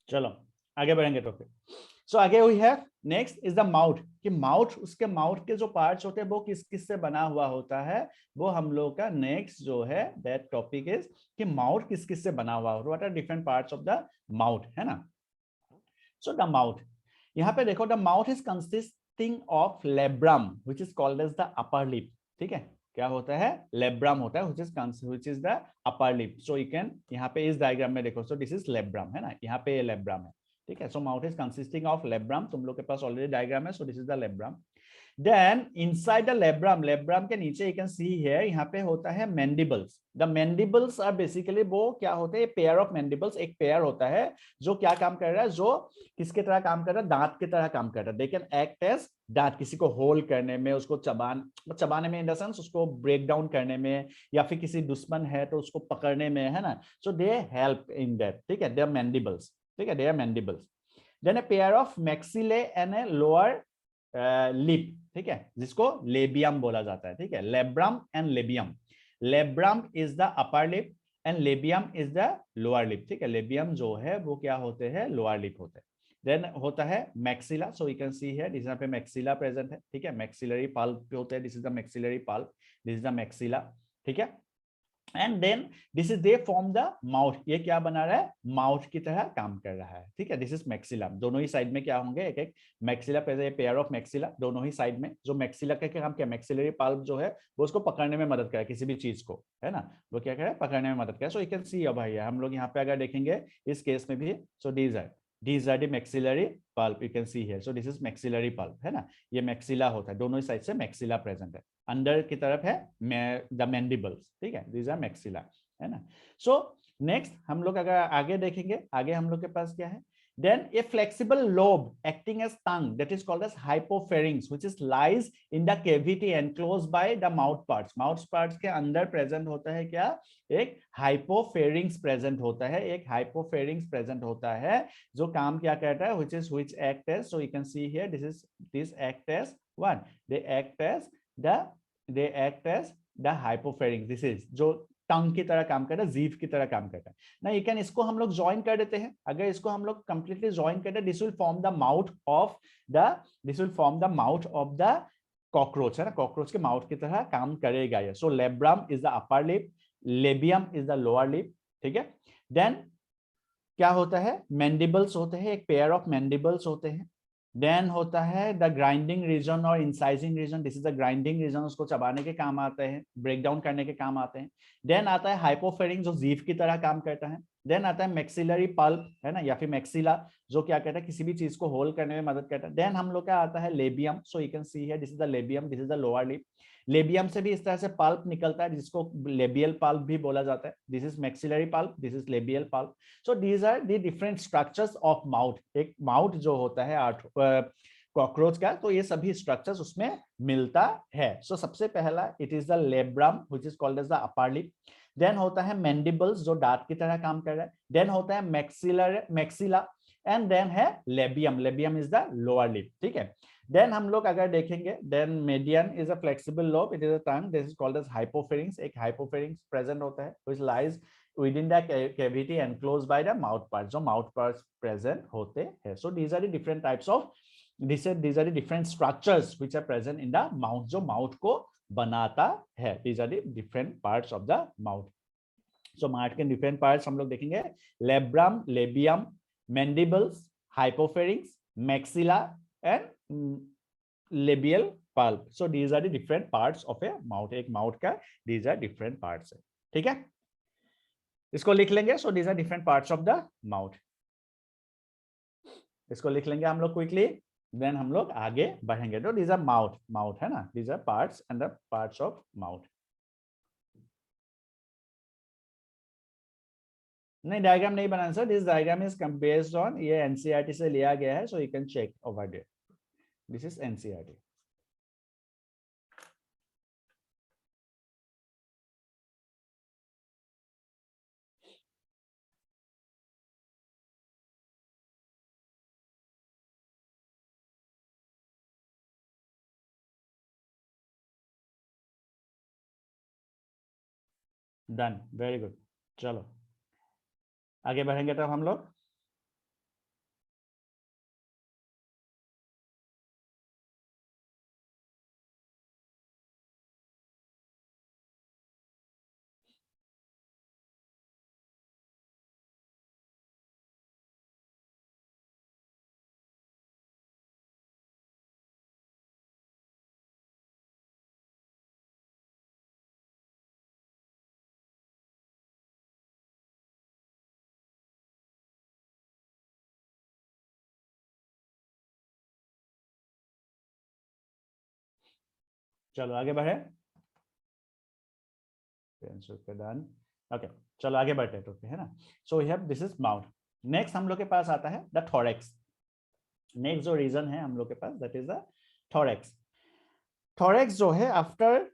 Speaker 1: चलो आगे बढ़ेंगे तो फिर. सो आगे we have next is the mouth. कि माउथ, उसके माउथ के जो पार्ट्स होते हैं वो किस किस से बना हुआ होता है, वो हम लोग का नेक्स्ट जो है दैट टॉपिक इज कि माउथ किस किस से बना हुआ होता है. What are different parts of the mouth, है ना. सो द माउथ, यहाँ पे देखो, the mouth is consisting of labrum which is called as the upper lip. ठीक है. क्या होता है? लेब्रम होता है which is the upper lip. So you can, यहाँ पे इस डायग्राम में देखो, so this is labrum, है ना. यहाँ पे ये लेब्रम है. ठीक है. So mouth is consisting of labrum. तुम लोग के पास ऑलरेडी डायग्राम है. So this is the labrum. Then inside the labrum के नीचे you can see here, यहाँ पे होता है mandibles. The mandibles are basically वो क्या होते हैं? pair of mandibles, एक पेयर होता है जो क्या काम कर रहा है, जो किसके तरह काम कर रहा है? दांत की तरह काम कर रहा है. They can act as दांत, किसी को होल्ड करने में, उसको चबाने में, इन द सेंस उसको ब्रेक डाउन करने में, या फिर किसी दुश्मन है तो उसको पकड़ने में, है ना. So they help in that. ठीक है. They are mandibles. ठीक है. They are mandibles. Then a pair of maxillae and a lower lip, ठीक है, जिसको लेबियम बोला जाता है, ठीक है, labrum and labium. Labrum is the upper lip and labium is the lower lip, ठीक है, लेबियम जो है वो क्या होते हैं, लोअर लिप होते हैं। देन होता है maxilla, so you can see here यहाँ पे मैक्सिला प्रेजेंट है, ठीक है, मैक्सिलरी पल्प होते हैं, this is the maxillary palp, this is the maxilla, ठीक है। And then this is they form the mouth, ये क्या बना रहा है, माउथ की तरह काम कर रहा है, ठीक है, दिस इज मैक्सिला। दोनों ही साइड में क्या होंगे, एक एक मैक्सिला पेयर ऑफ मैक्सिला दोनों ही साइड में। जो मैक्सिला का काम क्या, मैक्सिलरी पल्प जो है वो उसको पकड़ने में मदद करे, किसी भी चीज को, है ना, वो क्या करे, पकड़ने में मदद करे। सो यू कैन सी अब भाई हम लोग यहाँ पे अगर देखेंगे इस केस में भी, सो these are the maxillary pulp you can see here, so this is maxillary pulp, है ना, ये मैक्सिला होता है, दोनों ही साइड से मैक्सिला प्रेजेंट है। अंदर की तरफ है द मैंडिबल्स, ठीक है, these are maxilla, है ना। सो नेक्स्ट हम लोग अगर आगे देखेंगे, आगे हम लोग के पास क्या है, then a flexible lobe acting as tongue that is called as hypopharynx which is lies in the cavity enclosed by the mouth parts के अंदर प्रेजेंट होता है क्या, एक hypopharynx प्रेजेंट होता है, एक hypopharynx प्रेजेंट होता है जो काम क्या करता है, which act as, so you can see here this act as one, they act as the hypopharynx, this is जो टंग की तरह काम करता है, जीभ की तरह काम करता है ना। यू कैन इसको हम लोग ज्वाइन कर देते हैं, अगर इसको हम लोग कंप्लीटली ज्वाइन कर दे, this will form the mouth of the cockroach, है ना, कॉकरोच के माउथ की तरह काम करेगा ये। So labrum is the upper lip, labium is the lower lip, ठीक है। देन क्या होता है, मैंडिबल्स होते हैं, एक पेयर ऑफ मैंडिबल्स होते हैं। देन होता है द ग्राइंडिंग रीजन और incising region, this is the grinding region, उसको चबाने के काम आते हैं, ब्रेक डाउन करने के काम आते हैं। देन आता है हाइपोफेरिंग जो जीभ की तरह काम करता है। देन आता है मैक्सिलरी पल्प, है ना, या फिर मैक्सिला जो क्या कहता है, किसी भी चीज को होल्ड करने में मदद करता है। देन हम लोग का आता है labium, so you can see here this is the labium, this is the lower lip. Labium से भी इस तरह से पल्प निकलता है जिसको लेबियल पल्प भी बोला जाता है, this is maxillary palp, this is labial palp. So these are the different structures of mouth. एक माउथ जो होता है कॉकरोच का, तो ये सभी स्ट्रक्चर्स उसमें मिलता है। सो सबसे पहला it is the labrum which is called as the upper lip. Then होता है मैंडिबल्स जो दांत की तरह काम कर रहा है। देन होता है मैक्सिला एंड देन है labium, labium is the lower lip, ठीक है। देन हम लोग अगर देखेंगे, then median is a flexible lobe, it is a tongue, this is called as hypopharynx, एक हाइपोफेरिंक्स प्रेजेंट होता है which lies within the cavity enclosed by the mouth parts, जो mouth parts present होते हैं। So these are the different types of these are the different structures which are present in the mouth, जो mouth को बनाता है। These are the different parts of the mouth. So mouth के different parts हम लोग देखेंगे, labrum, labium, mandibles, hypopharynx, maxilla and labial pulp. So these are the different parts of a mouth, एक mouth का these are different parts है, ठीक है। इसको लिख लेंगे, so these are different parts of the mouth, इसको लिख लेंगे हम लोग क्विकली, देन हम लोग आगे बढ़ेंगे। तो दीज आर माउथ है ना, these are parts and the parts of mouth. नहीं डायग्राम नहीं बनाना sir, this diagram is based on, ये एनसीईआरटी से लिया गया है, so you can check over there, this is NCERT. Done, very good. चलो आगे बढ़ेंगे तब हम लोग। चलो आगे बढ़े, डन, ओके। चलो आगे बढ़ते हैं, है ना। So we have this is mouth. Next हम लोग के पास आता है द थोरैक्स। नेक्स्ट जो रीजन है हम लोग के पास, that is the thorax. Thorax जो है after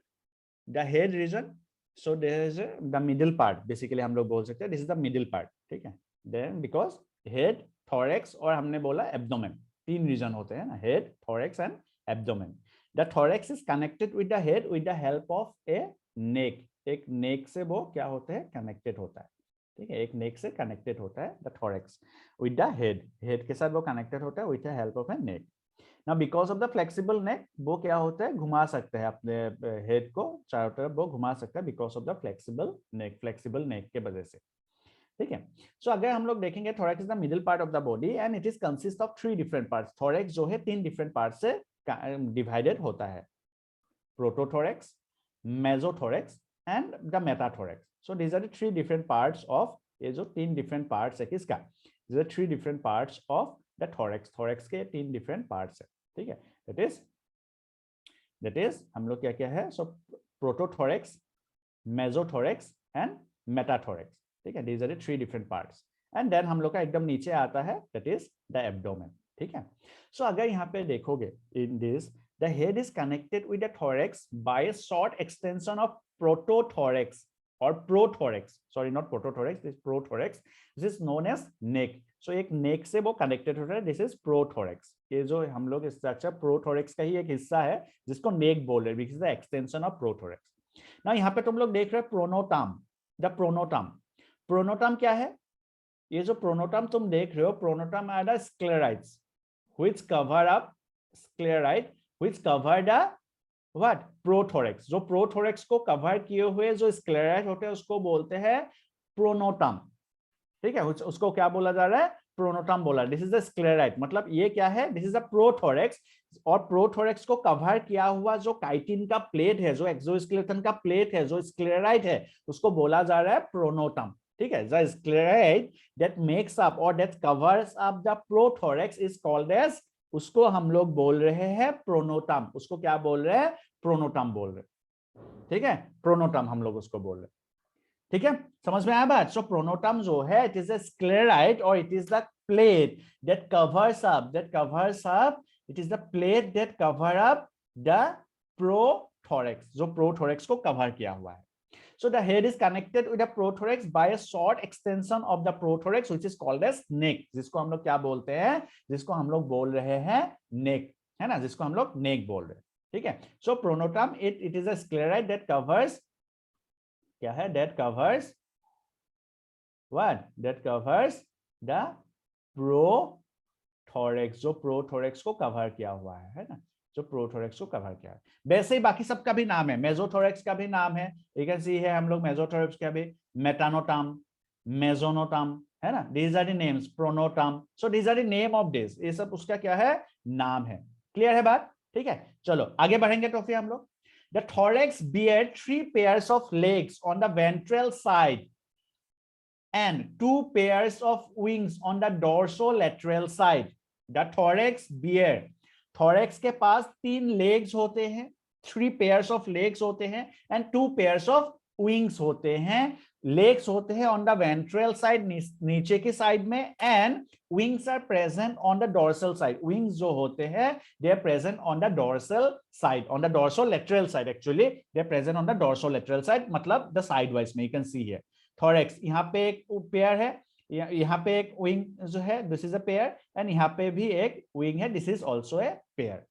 Speaker 1: the head region, so there is the middle part, basically हम लोग बोल सकते हैं this is the middle part, ठीक है। देन बिकॉज हेड, थोरैक्स और हमने बोला एब्डोमेन, तीन रीजन होते हैं ना, head, thorax and abdomen. The thorax is connected with the head with the help of a neck, एक नेक से वो क्या होते हैं, कनेक्टेड होता है, ठीक है, एक नेक से कनेक्टेड होता है the thorax with the head, head के साथ वो कनेक्टेड होता है with the help of a neck. Now because of the flexible neck, वो क्या होता है, घुमा सकते हैं अपने हेड को चारों तरफ, वो घुमा सकता है because of the flexible neck के वजह से, ठीक है। सो अगर हम लोग देखेंगे thorax is the middle part of the body and it is consist of 3 different parts. Thorax जो है 3 डिफरेंट पार्ट से डिवाइडेड होता है, prothorax, mesothorax and the metathorax. So these are the 3 different parts of, ये जो 3 डिफरेंट पार्ट्स है किसका, these are 3 different parts of the thorax. Thorax के 3 डिफरेंट पार्ट्स है, ठीक है। दैट इज हम लोग क्या क्या है, सो प्रोटोथोरैक्स, मेसोथोरैक्स एंड मेटाथोरैक्स, ठीक है। These are the 3 different parts and then हम लोग का एकदम नीचे आता है दैट इज द एब्डोमेन, ठीक है। सो अगर यहाँ पे देखोगे in this, the head is connected with the thorax by a short extension of prothorax और prothorax, sorry not prothorax, this prothorax, this is known as neck. So एक नेक से वो कनेक्टेड होता है, दिस इज प्रोथोरैक्स। ये जो हम लोग स्ट्रक्चर प्रोथोरैक्स का ही एक हिस्सा है जिसको नेक बोल रहे हैं, which is the extension of prothorax. ना यहाँ पे तुम लोग देख रहे हो प्रोनोटम, द प्रोनोटम, प्रोनोटम क्या है, ये जो प्रोनोटम तुम देख रहे हो, pronotum are the sclerites which cover up, sclerite which cover the what, prothorax. जो प्रोथोरैक्स को कवर किए हुए जो स्क्लेराइड होते हैं उसको बोलते हैं प्रोनोटम, ठीक है। उसको क्या बोला जा रहा है, प्रोनोटम बोला। दिस इज द स्क्लेराइड, मतलब ये क्या है, दिस इज द प्रोथोरैक्स, और प्रोथोरैक्स को कवर किया हुआ जो काइटिन का प्लेट है, जो एक्सोस्केलेटन का प्लेट है, जो स्क्लेराइड है, उसको बोला जा रहा है प्रोनोटम, ठीक है। The sclerite that makes up और that covers up the prothorax is called as, उसको हम लोग बोल रहे हैं प्रोनोटम। उसको क्या बोल रहे हैं, प्रोनोटम बोल रहे हैं, ठीक है, प्रोनोटम हम लोग उसको बोल रहे हैं, ठीक है। समझ में आया बात। सो प्रोनोटम जो है, इट इज अ स्क्लेराइड और it is the plate that covers up, it is the plate that cover up the prothorax, जो प्रोथोरैक्स को कवर किया हुआ है। So the head is connected with the prothorax by a short extension of the prothorax which is called as neck, जिसको हम लोग क्या बोलते हैं, जिसको हम लोग बोल रहे हैं neck, है ना, जिसको हम लोग neck बोल रहे हैं, ठीक है। So pronotum it is a scleroid that covers, क्या है, that covers what, that covers the prothorax, जो प्रोथोरैक्स को कवर किया हुआ है ना, जो प्रोथोरैक्स को कवर किया है। वैसे ही बाकी सबका भी नाम है, मेसोथोरैक्स का भी नाम है, यू कैन सी है हम लोग मेसोथोरैक्स का भी मेटानोटम, मेसोनोटम, है ना, these are the names, pronotum. So these are the name of this, ये सब उसका क्या है, नाम है। क्लियर है बात, ठीक है। चलो आगे बढ़ेंगे तो फिर हम लोग, the thorax bear 3 pairs of legs on the ventral side and 2 pairs of wings on the dorsolateral side. The thorax bear, thorax के पास 3 लेग्स होते हैं, 3 पेयर्स ऑफ लेग्स होते हैं एंड 2 पेयर्स ऑफ विंग्स होते हैं। लेग्स होते हैं ऑन द वेंट्रल साइड, नीचे की साइड में, and wings are present on the dorsal side. Wings जो होते हैं they are present on the dorsal side, on the dorsolateral side, actually they are present on the dorsolateral side, मतलब द साइड वाइज में। You can see here thorax, यहाँ पे एक पेयर है, यहाँ पे एक विंग जो है, this is a pair, and यहाँ पे भी एक विंग है, this is also a pair.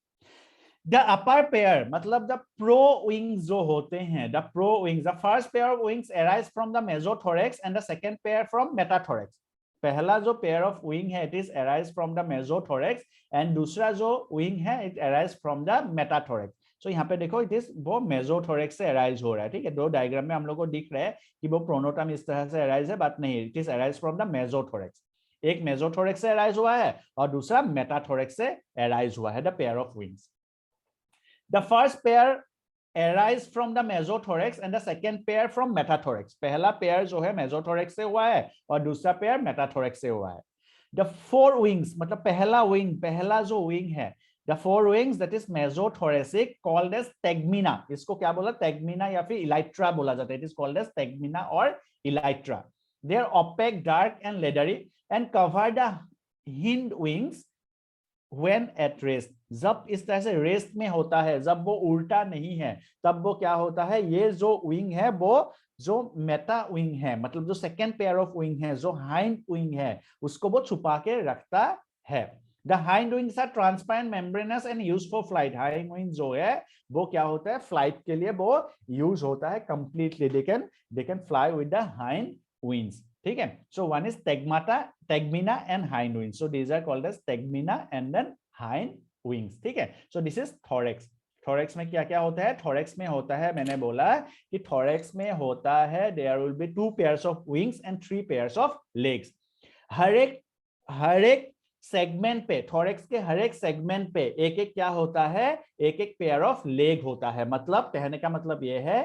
Speaker 1: The upper pair मतलब द प्रो विंग्स जो होते हैं, the pro wings, the first pair of wings arise from the mesothorax and the second pair from metathorax. पहला जो पेयर ऑफ विंग है it is arise from the mesothorax and दूसरा जो विंग है it arise from the metathorax. सो यहाँ पे देखो इट इज वो मेसोथोरैक्स से अराइज हो रहा है, ठीक है। दो डायग्राम में हम लोग को दिख रहा है कि वो प्रोनोटम इस तरह से अराइज है, बट नहीं, it is arise from the mesothorax. एक मेसोथोरैक्स से अराइज हुआ है और दूसरा मेटाथोरैक्स से अराइज हुआ है, the pair of wings. The first pair arise from the mesothorax and the second pair from metathorax. पहला पेयर जो है मेसोथोरैक्स से हुआ है और दूसरा पेयर मेटाथोरैक्स से हुआ है। The four wings मतलब पहला विंग, पहला जो विंग है, the four wings that is mesothoracic called as tegmina, इसको क्या बोला, tegmina या फिर elytra बोला जाता है, it is called as tegmina और elytra. They are opaque, dark and leathery and cover the hind wings when at rest. जब इस तरह से रेस्ट में होता है, जब वो उल्टा नहीं है, तब वो क्या होता है, ये जो विंग है वो जो मेटा विंग है, मतलब जो सेकेंड पेयर ऑफ विंग है, जो हाइंड विंग है, उसको वो छुपा के रखता है। The hind wings are transparent membranous and used for flight. Hind wings जो है वो क्या होता है, फ्लाइट के लिए वो यूज होता है completely. They can fly with the hind wings, ठीक है। So one is tegmina and hind wings, so these are called as tegmina and then hind wings, ठीक है। So this is thorax. Thorax में क्या क्या होता है, थोरेक्स में होता है, मैंने बोला कि थोरेक्स में होता है there will be 2 pairs of wings and 3 pairs of legs. हर एक सेगमेंट पे, थोरेक्स के हर एक सेगमेंट पे एक एक क्या होता है, एक एक पेयर ऑफ लेग होता है। मतलब कहने का मतलब यह है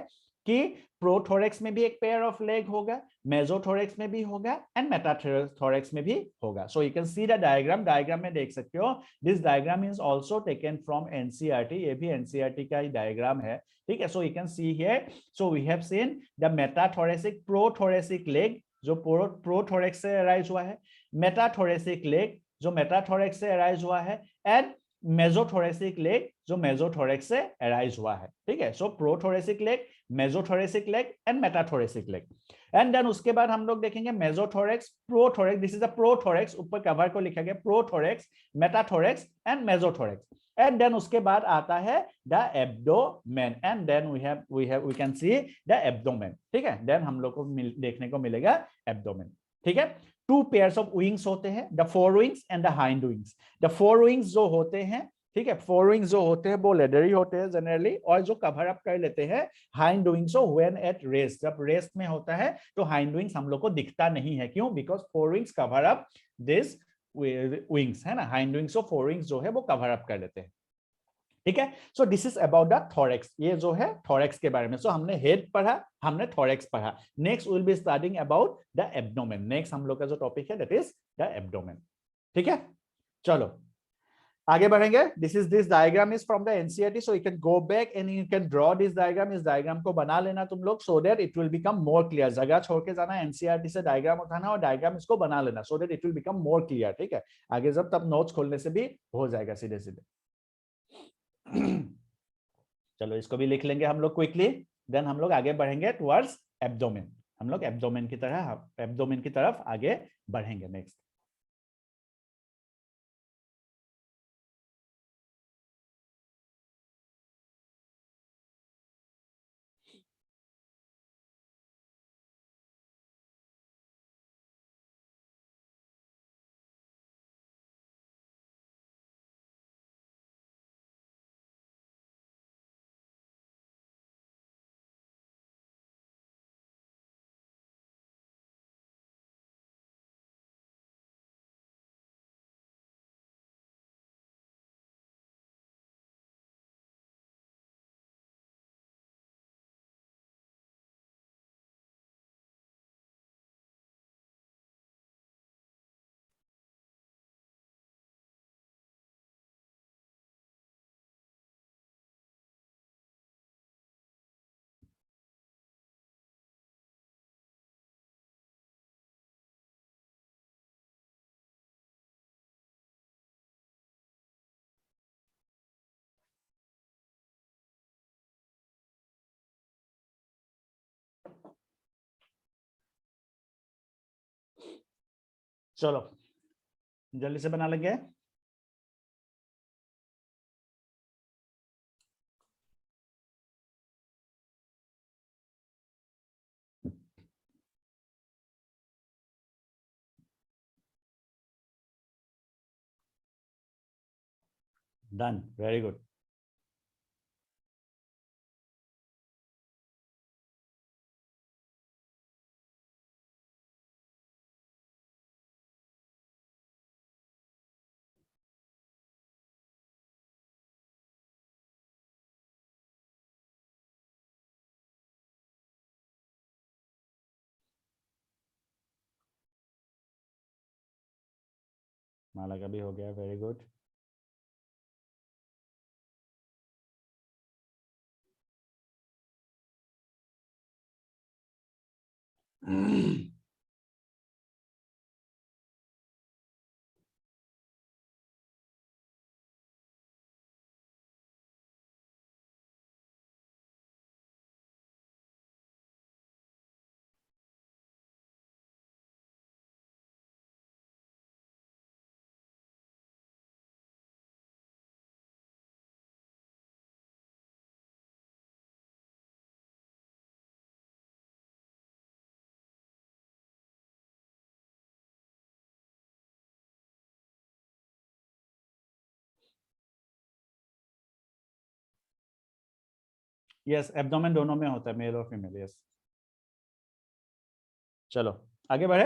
Speaker 1: कि प्रोथोरेक्स में भी एक पेयर ऑफ लेग होगा, मेसोथोरेक्स में भी होगा एंड मेटाथोरेक्स में भी होगा। So you can see the diagram में देख सकते हो। This diagram is also taken from NCERT, ये भी एनसीईआरटी का ही डायग्राम है, ठीक है। So you can see here, so we have seen the metathoracic prothoracic leg जो प्रोथोरेक्स से अराइज हुआ है, मेटाथोरेसिक लेग जो मेटाथोरेक्स से अराइज हुआ है, एंड मेसोथोरेसिक लेग जो मेसोथोरेक्स से अराइज हुआ है, ठीक है। So prothoracic leg, mesothoracic leg and metathoracic leg. And then उसके बाद हम लोग देखेंगे mesothorax, prothorax, this is a prothorax, ऊपर कवर को लिखा गया prothorax, metathorax and mesothorax. And then उसके बाद आता है the abdomen, and then we can see the abdomen, ठीक है। देन हम लोग को देखने को मिलेगा एब्डोमेन, ठीक है। 2 पेयर्स ऑफ विंग्स होते हैं, the four wings and the hind wings. The four wings जो होते हैं, ठीक है, फोर विंग्स जो होते हैं वो लेदरी होते हैं जनरली, और जो कवर अप कर लेते हैं hind wings when at rest, जब रेस्ट में होता है तो हाइंड विंग्स हम लोग को दिखता नहीं है, क्यों, because four wings cover up this wings, है ना, हाइंड विंग्स और फोर विंग्स जो है वो कवर अप कर लेते हैं, ठीक है। So this is about the thorax, ये जो है थोरेक्स के बारे में। सो हमने हेड पढ़ा, हमने थोरेक्स पढ़ा। Next will be starting about the abdomen. Next हम लोग का जो टॉपिक है दैट इज द एब्डोमेन, ठीक है। चलो आगे बढ़ेंगे। This diagram is from the NCERT, so you can go back and you can draw this diagram. इस डायग्राम को बना लेना तुम लोग, सो that it will become more clear. जगह छोड़ के जाना, एनसीईआरटी से डायग्राम उठाना और डायग्राम इसको बना लेना, सो that it will become more clear, ठीक है। आगे जब तब नोट्स खोलने से भी हो जाएगा सीधे सीधे। चलो इसको भी लिख लेंगे हम लोग क्विकली, देन हम लोग आगे बढ़ेंगे टुवर्ड्स एब्डोमेन। हम लोग एब्डोमेन की तरफ आगे बढ़ेंगे नेक्स्ट। चलो जल्दी से बना लेंगे। Done, very good. माला का भी हो गया, वेरी गुड। यस, एब्डोमेन दोनों में होता है, मेल और फीमेल। यस, चलो आगे बढ़े।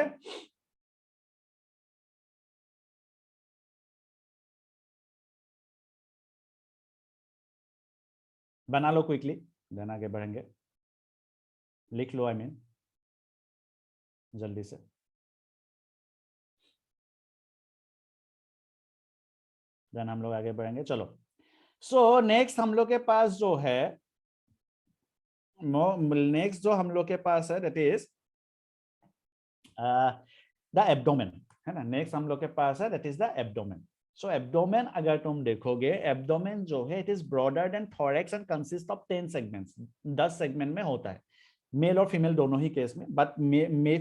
Speaker 1: बना लो क्विकली, देन आगे बढ़ेंगे। लिख लो, आई मीन जल्दी से। देन हम लोग आगे बढ़ेंगे, चलो। सो नेक्स्ट हम लोग के पास जो है, नेक्स्ट जो हम लोग के पास है, दैट इज द एब्डोमेन, है ना। नेक्स्ट हम लोग के पास है, that is the abdomen. So abdomen अगर तुम देखोगे, एब्डोमेन जो है, it is broader than thorax and consist of 10 segments. 10 segment में होता है, मेल और फीमेल दोनों ही केस में। बट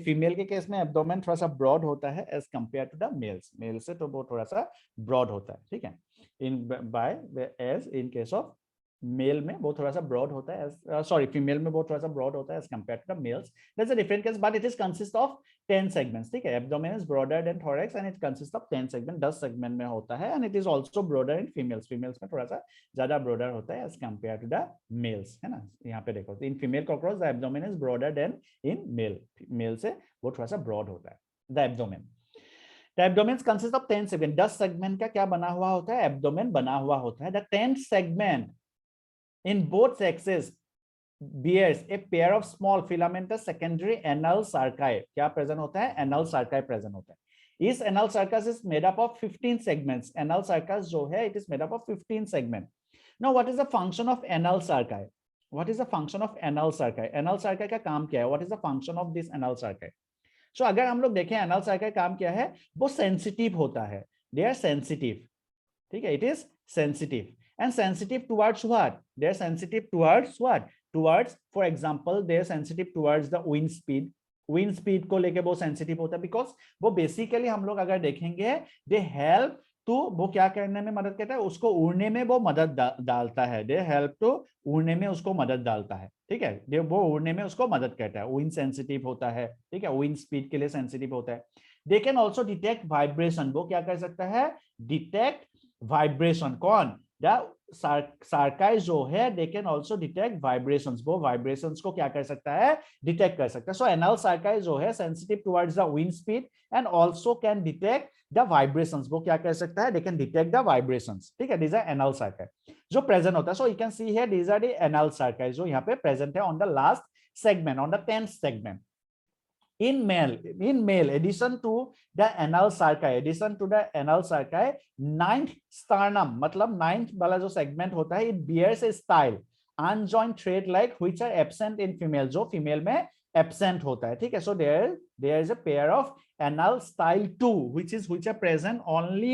Speaker 1: फीमेल के केस में एब्डोमेन थोड़ा सा ब्रॉड होता है as compare to the males. Male से तो वो थोड़ा सा ब्रॉड होता है, ठीक है। In by as in case of male में वो थोड़ा सा ब्रॉड होता है, सॉरी फीमेल में वो थोड़ा सा ब्रॉड होता है as compare to the males. That's a different case, but it is consist of 10 segments, ठीक है। Abdomen is broader than thorax and it consist of 10 segment, 10 segment में होता है। And it is also broader in females, females में थोड़ा सा ज्यादा ब्रॉडर होता है as compare to the males, है ना। यहाँ पे देखो, in female cockroach the abdomen is broader than in mail, male से वो थोड़ा सा ब्रॉड होता है the abdomen. The abdomen consist of 10 segment. 10 segment का क्या बना हुआ होता है, एब्डोमेन बना हुआ होता है। The 10th segment in both sexes bears a pair of small filamentous secondary anal sarci। क्या प्रेजेंट होता है, anal sarci प्रेजेंट होता है। इस anal sarcus is made up of 15 segments। anal sarcus जो है, it is made up of 15 segments। now what is the function of anal sarci? what is the function of anal sarci? anal sarci का काम क्या है, what is the function of this anal sarci? so अगर हम लोग देखें anal sarci काम क्या है, वो सेंसिटिव होता है, they are sensitive, ठीक है। it is sensitive and sensitive towards what? They are sensitive towards what? Towards, for example, they are sensitive towards the wind speed। wind speed को लेके वो sensitive होता है, because वो basically हम लोग अगर देखेंगे, they help to, वो क्या करने में मदद करता है, उसको उड़ने में वो मदद डालता है। they help to, उड़ने में उसको मदद डालता है, ठीक है। वो उड़ने में उसको मदद करता है, wind sensitive होता है, ठीक है। wind speed के लिए sensitive होता है। they can also detect vibration। वो क्या कर सकता है, detect vibration। कौन, sarci जो है, they can also detect vibrations। वो vibrations को क्या कर सकता है, detect कर सकता है। so anal sarci जो है, sensitive towards the wind speed and also can detect the vibrations। वो क्या कर सकता है, they can detect the vibrations, ठीक है। these are anal sarci जो present होता है। so you can see here, these are the anal sarci जो यहाँ पे present है on the last segment, on the 10th segment। in male addition to the anal sarci, ninth sternum, मतलब ninth वाला जो segment होता है, it bears a style unjoined thread like which are absent in female, जो female में absent होता है, ठीक है। so there is a pair of anal style 2 which are present only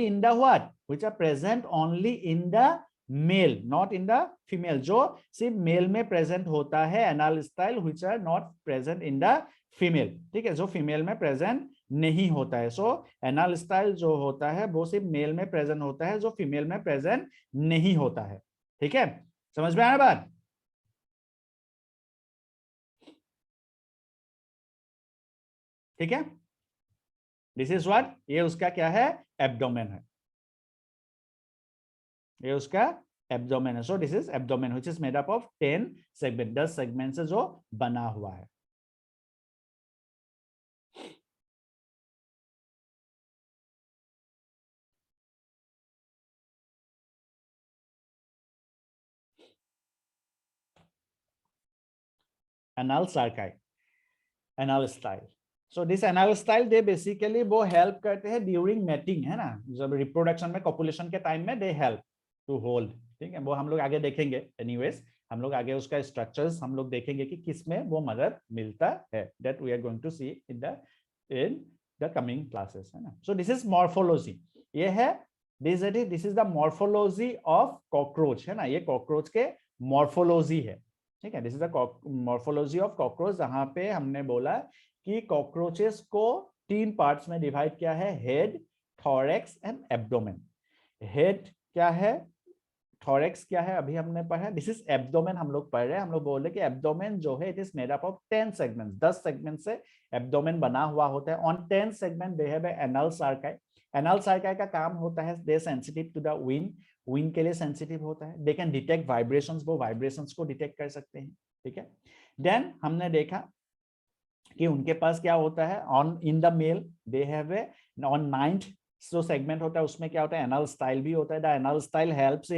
Speaker 1: in the what, which are present only in the male, not in the female. जो सिर्फ मेल में प्रेजेंट होता है anal style, which are not present in the female, ठीक है। जो फीमेल में प्रेजेंट नहीं होता है। सो एनाल स्टाइल जो होता है वो सिर्फ मेल में प्रेजेंट होता है, जो फीमेल में प्रेजेंट नहीं होता है, ठीक है। समझ में आया बात, ठीक है। दिस इज व्हाट, ये उसका क्या है, एब्डोमेन है, ये उसका एब्डोमेन है। So this is abdomen which is made up of 10 segment, 10 segment से जो बना हुआ है। anal sarci, anal style। so this anal style they basically वो हेल्प करते हैं ड्यूरिंग मैटिंग, है ना, जब रिप्रोडक्शन में, कॉपुलेशन के टाइम में दे हेल्प टू होल्ड, ठीक है। वो हम लोग आगे देखेंगे, एनीवेज हम लोग आगे उसका स्ट्रक्चर्स हम लोग देखेंगे कि किसमें वो मदद मिलता है, that we are going to see in the coming classes, है ना। सो दिस इज मॉर्फोलॉजी, ये है this is the morphology of cockroach, है ना। ये कॉकरोच के मॉर्फोलॉजी है, ठीक है। This is the morphology of cockroach, जहां पे हमने बोला कि कॉकरोचेस को 3 पार्ट्स में डिवाइड किया है, head, thorax and abdomen. Head क्या है, थोरैक्स क्या है, अभी हमने पढ़ा। दिस इज एब्डोमेन हम लोग पढ़ रहे हैं। हम लोग बोल रहे कि एब्डोमेन जो है, it is made up of 10 segments, 10 segment से एब्डोमेन बना हुआ होता है। On 10 segment they have anal cerci. Anal cerci का काम होता है, they sensitive to the wind, wind के लिए सेंसिटिव होता है, दे कैन डिटेक्ट वाइब्रेशंस, वो वाइब्रेशंस को डिटेक्ट कर सकते हैं, ठीक है। देन हमने देखा कि उनके पास क्या होता है, on in the male they have a on 9th जो सेगमेंट होता है उसमें क्या होता है, एनल स्टाइल भी होता है। The anal style helps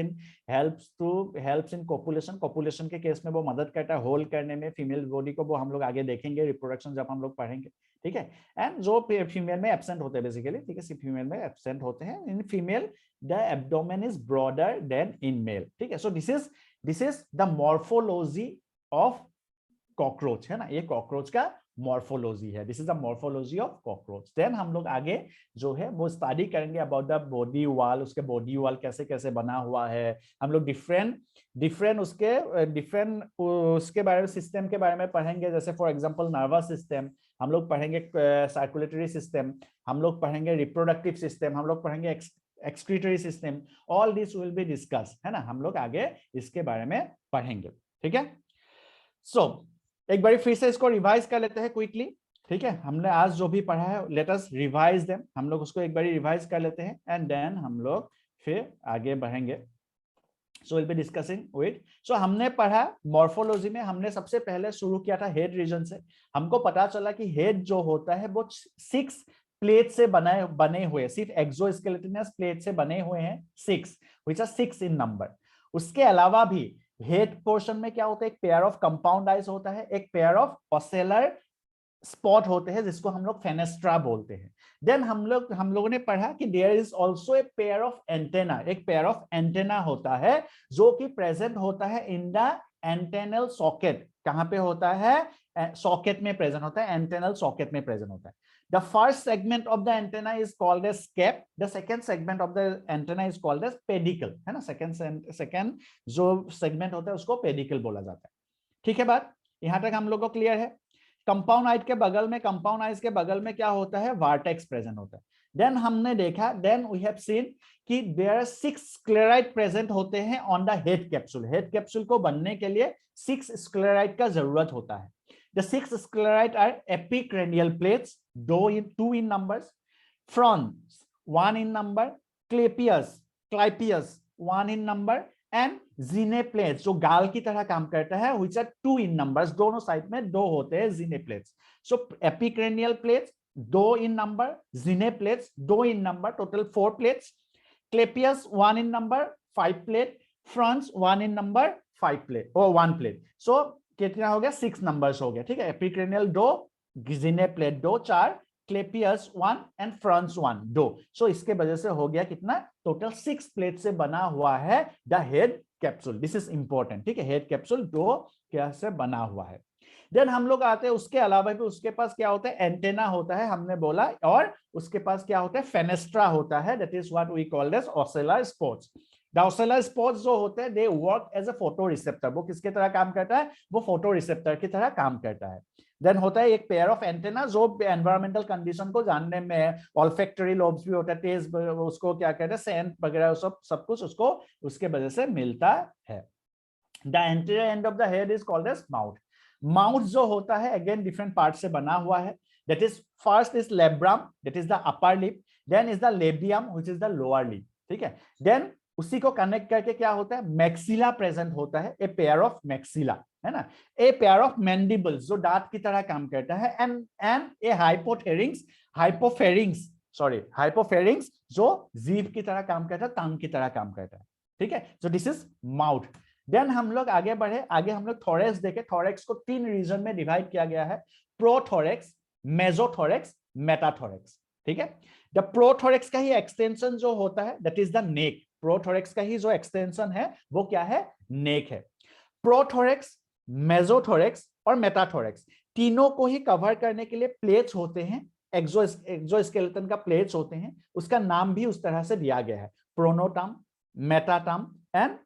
Speaker 1: in copulation के केस में वो मदद करता है होल्ड करने में फीमेल बॉडी को, वो हम लोग आगे देखेंगे रिप्रोडक्शन जब हम लोग पढ़ेंगे, ठीक है। एंड जो फीमेल में एब्सेंट होते हैं बेसिकली, ठीक है, फीमेल में एब्सेंट होते हैं, in female the abdomen is broader than in male, ठीक है। So this is the morphology of cockroach, है ना, ये कॉकरोच का मॉर्फोलॉजी है, this is the morphology of cockroach. Then हम लोग आगे जो है वो स्टडी करेंगे अबाउट द बॉडी वॉल, उसके बॉडी वॉल कैसे कैसे बना हुआ है, हम लोग डिफरेंट उसके बारे में, सिस्टम के बारे में पढ़ेंगे, जैसे फॉर एग्जांपल नर्वस सिस्टम, हम लोग पढ़ेंगे सर्कुलेटरी सिस्टम, हम लोग पढ़ेंगे रिप्रोडक्टिव सिस्टम, हम लोग पढ़ेंगे excretory system, all this will be discuss, है ना, हम लोग आगे इसके बारे में पढ़ेंगे, ठीक है। सो एक बार फिर से इसको रिवाइज कर लेते हैं क्विकली, ठीक है। हमने आज जो भी पढ़ा है लेट अस रिवाइज देम, हम लोग उसको एक बार रिवाइज कर लेते हैं एंड देन हम लोग फिर आगे बढ़ेंगे। So will be discussing with, so हमने पढ़ा मॉर्फोलॉजी में, हमने सबसे पहले शुरू किया था हेड रीजन से। हमको पता चला कि हेड जो होता है वो 6 प्लेट से बने हुए, सिर्फ एक्सोस्केलेटनस प्लेट से बने हुए हैं 6, व्हिच आर 6 इन नंबर। उसके अलावा भी हेड पोर्शन में क्या होता है, एक पेयर ऑफ कंपाउंड आइज होता है, एक पेयर ऑफ ओसेलर स्पॉट होते हैं जिसको हम लोग फेनेस्ट्रा बोलते हैं। देन हम लोगों ने पढ़ा कि there is also a pair of antenna, एक पेयर ऑफ एंटेना होता है जो कि प्रेजेंट होता है इन द एंटेनल सॉकेट। कहां पे होता है, सॉकेट में प्रेजेंट होता है, एंटेनल सॉकेट में प्रेजेंट होता है। The first segment of the antenna is called as scap. The second segment of the antenna is called as pedicle, है ना, second जो segment होता है उसको pedicle बोला जाता है, ठीक है। बात यहां तक हम लोग को क्लियर है। कंपाउंड आइज के बगल में क्या होता है, वर्टेक्स प्रेजेंट होता है। देन हमने देखा, देन वी हैव सीन कि देयर आर 6 स्क्लेराइड प्रेजेंट होते हैं on the head capsule. Head capsule को बनने के लिए 6 स्क्लेराइड का जरूरत होता है। The 6 sclerites are epicranial plates, 2 in numbers, fronts 1 in number, clypeus 1 in number, and zineplates जो गाल की तरह काम करता है, which are 2 in numbers, दोनों साइड में 2 होते हैं zineplates। So epicranial plates 2 in number, zineplates 2 in number, total 4 plates, clypeus 1 in number, 5 plate, fronts 1 in number, 5 plate or 1 plate। So कितना हो गया, 6 नंबर्स हो गया, ठीक है। एपिक्रेनियल 2, जिनेप्लेट 2, 4, क्लेपियस 1 एंड फ्रंट्स 1, 2। सो इसके वजह से हो गया कितना, टोटल 6 प्लेट से बना हुआ है the head capsule. This is important, ठीक है। हेड कैप्सूल 2 क्या से बना हुआ है। देन हम लोग आते हैं, उसके अलावा भी उसके पास क्या होता है, एंटेना होता है हमने बोला, और उसके पास क्या होता है, फेनेस्ट्रा होता है, that is what we called as ocellar spots. The ocellar spots जो होते हैं, they work as a photo receptor. वो किसके तरह काम करता है, वो फोटो रिसेप्टर की तरह काम करता है। देन होता है एक पेयर ऑफ एंटेना जो एनवायरमेंटल कंडीशन को जानने में, ऑल्फैक्टरी लोब्स भी होता है, टेस्ट उसको क्या कहते हैं, सेंट वगैरह सब कुछ उसको उसके वजह से मिलता है। The anterior end of the head is called as mouth. Mouth जो होता है अगेन डिफरेंट पार्ट से बना हुआ है, that is first is labrum, that is the upper lip, then is the labium which is the lower lip, ठीक है। देन उसी को कनेक्ट करके क्या होता है, मैक्सिला प्रेजेंट होता है, ए पेयर ऑफ मैक्सिला, है ना, ए पेयर ऑफ मैंडिबल्स जो दांत की तरह काम करता है, एंड ए हाइपोफेरिंग्स जो जीभ की तरह काम करता है, टांग की तरह काम करता है, ठीक है। So this is mouth. Then हम लोग आगे बढ़े, आगे हम लोग थोरेक्स देखे। थोरेक्स को 3 रीजन में डिवाइड किया गया है, प्रोथोरेक्स, मेसोथोरेक्स, मेटाथोरेक्स, ठीक है। द प्रोथोरेक्स का ही एक्सटेंशन जो होता है that is the neck. Prothorax का ही जो एक्सटेंशन है वो क्या है, नेक है। प्रोथोरेक्स, मेसोथोरेक्स और मेटाथोरेक्स तीनों को ही कवर करने के लिए प्लेट्स होते हैं, एक्सोस्केलेटन का प्लेट्स होते हैं, उसका नाम भी उस तरह से दिया गया है, प्रोनोटम, मेटाटम एंड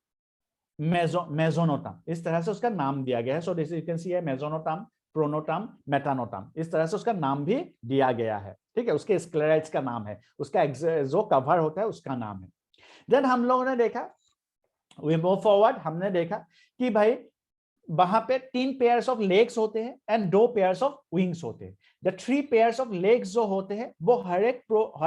Speaker 1: मेसोनोटम, इस तरह से उसका नाम दिया गया है। सो दिस यू कैन सी है मेसोनोटम, प्रोनोटम, मेटानोटम, इस तरह से उसका नाम भी दिया गया है, ठीक है। उसके स्क्लेराइड्स का नाम है, उसका जो कवर होता है उसका नाम है। देन हम लोगों ने देखा, वी मूव फॉरवर्ड, हमने देखा कि भाई वहां पे 3 पेयर्स ऑफ लेग्स होते हैं एंड 2 पेयर्स ऑफ विंग्स होते हैं। द 3 पेयर्स ऑफ लेग्स जो होते हैं वो हर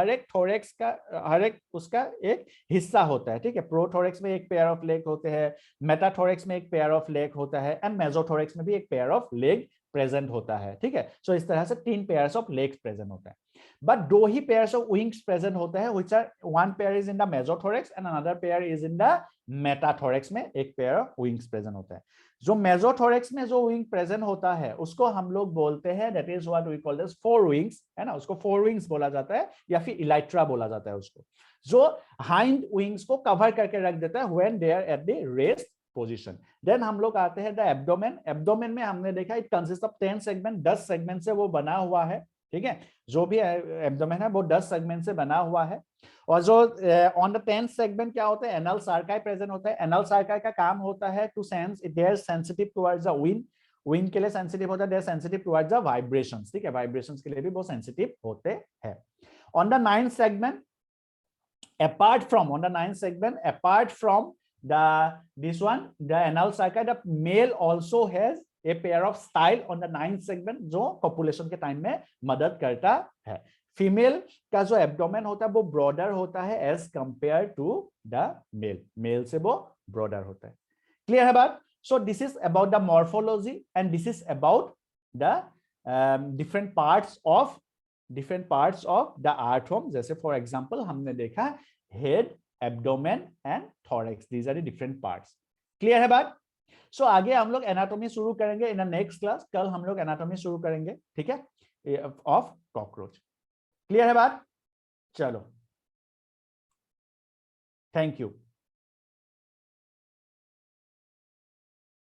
Speaker 1: एक थोरेक्स का हर एक उसका एक हिस्सा होता है, ठीक है। प्रोथोरेक्स में एक पेयर ऑफ लेग होते हैं, मेटाथोरेक्स में एक पेयर ऑफ लेग होता है एंड मेसोथोरेक्स में भी एक पेयर ऑफ लेग प्रेजेंट होता है, ठीक है। सो इस तरह से 3 पेयर्स ऑफ लेग्स प्रेजेंट होता है, बट 2 ही पेयर्स ऑफ विंग्स प्रेजेंट होता है, which are one pair is in the mesothorax and another pair is in the metathorax में एक पेयर ऑफ विंग्स प्रेजेंट होता है। जो मेसोथोरेक्स में जो विंग प्रेजेंट होता है उसको हम लोग बोलते हैं that is what we call this fore wings, है ना, उसको फोर विंग्स बोला जाता है या फिर इलाइट्रा बोला जाता है उसको, जो हाइंड विंग्स को कवर करके रख देता है when they are at the rest position. Then हम लोग आते हैं द एब्डोमेन। एब्डोमेन में हमने देखा it consist of 10 segment, 10 segment से वो बना हुआ है, ठीक है। जो भी एब्डोमेन है वो 10 सेगमेंट से बना हुआ है। और जो ऑन द 10th सेगमेंट क्या होता है, एनल सार्काई प्रेजेंट होता है। एनल सार्काई का काम होता है to sense, they are sensitive towards the wind, wind के लिए सेंसिटिव होता है, they are sensitive towards the vibrations, ठीक है, वाइब्रेशंस के लिए भी बहुत सेंसिटिव होते हैं। On the 9th segment apart from this one the anal sarci, the male also has a pair of style on the 9th segment जो copulation के टाइम में मदद करता है। फीमेल का जो एब्डोमेन होता है वो ब्रॉडर होता है as compare to the male, male से वो ब्रॉडर होता है। क्लियर है बात? So this is about the morphology and this is about the different parts of the earthworm. जैसे फॉर एग्जांपल हमने देखा head, abdomen and thorax, these are the different parts. Clear है बात? सो आगे हम लोग एनाटॉमी शुरू करेंगे इन द नेक्स्ट क्लास। कल हम लोग एनाटॉमी शुरू करेंगे, ठीक है, ऑफ कॉकरोच। क्लियर है बात? चलो, थैंक यू।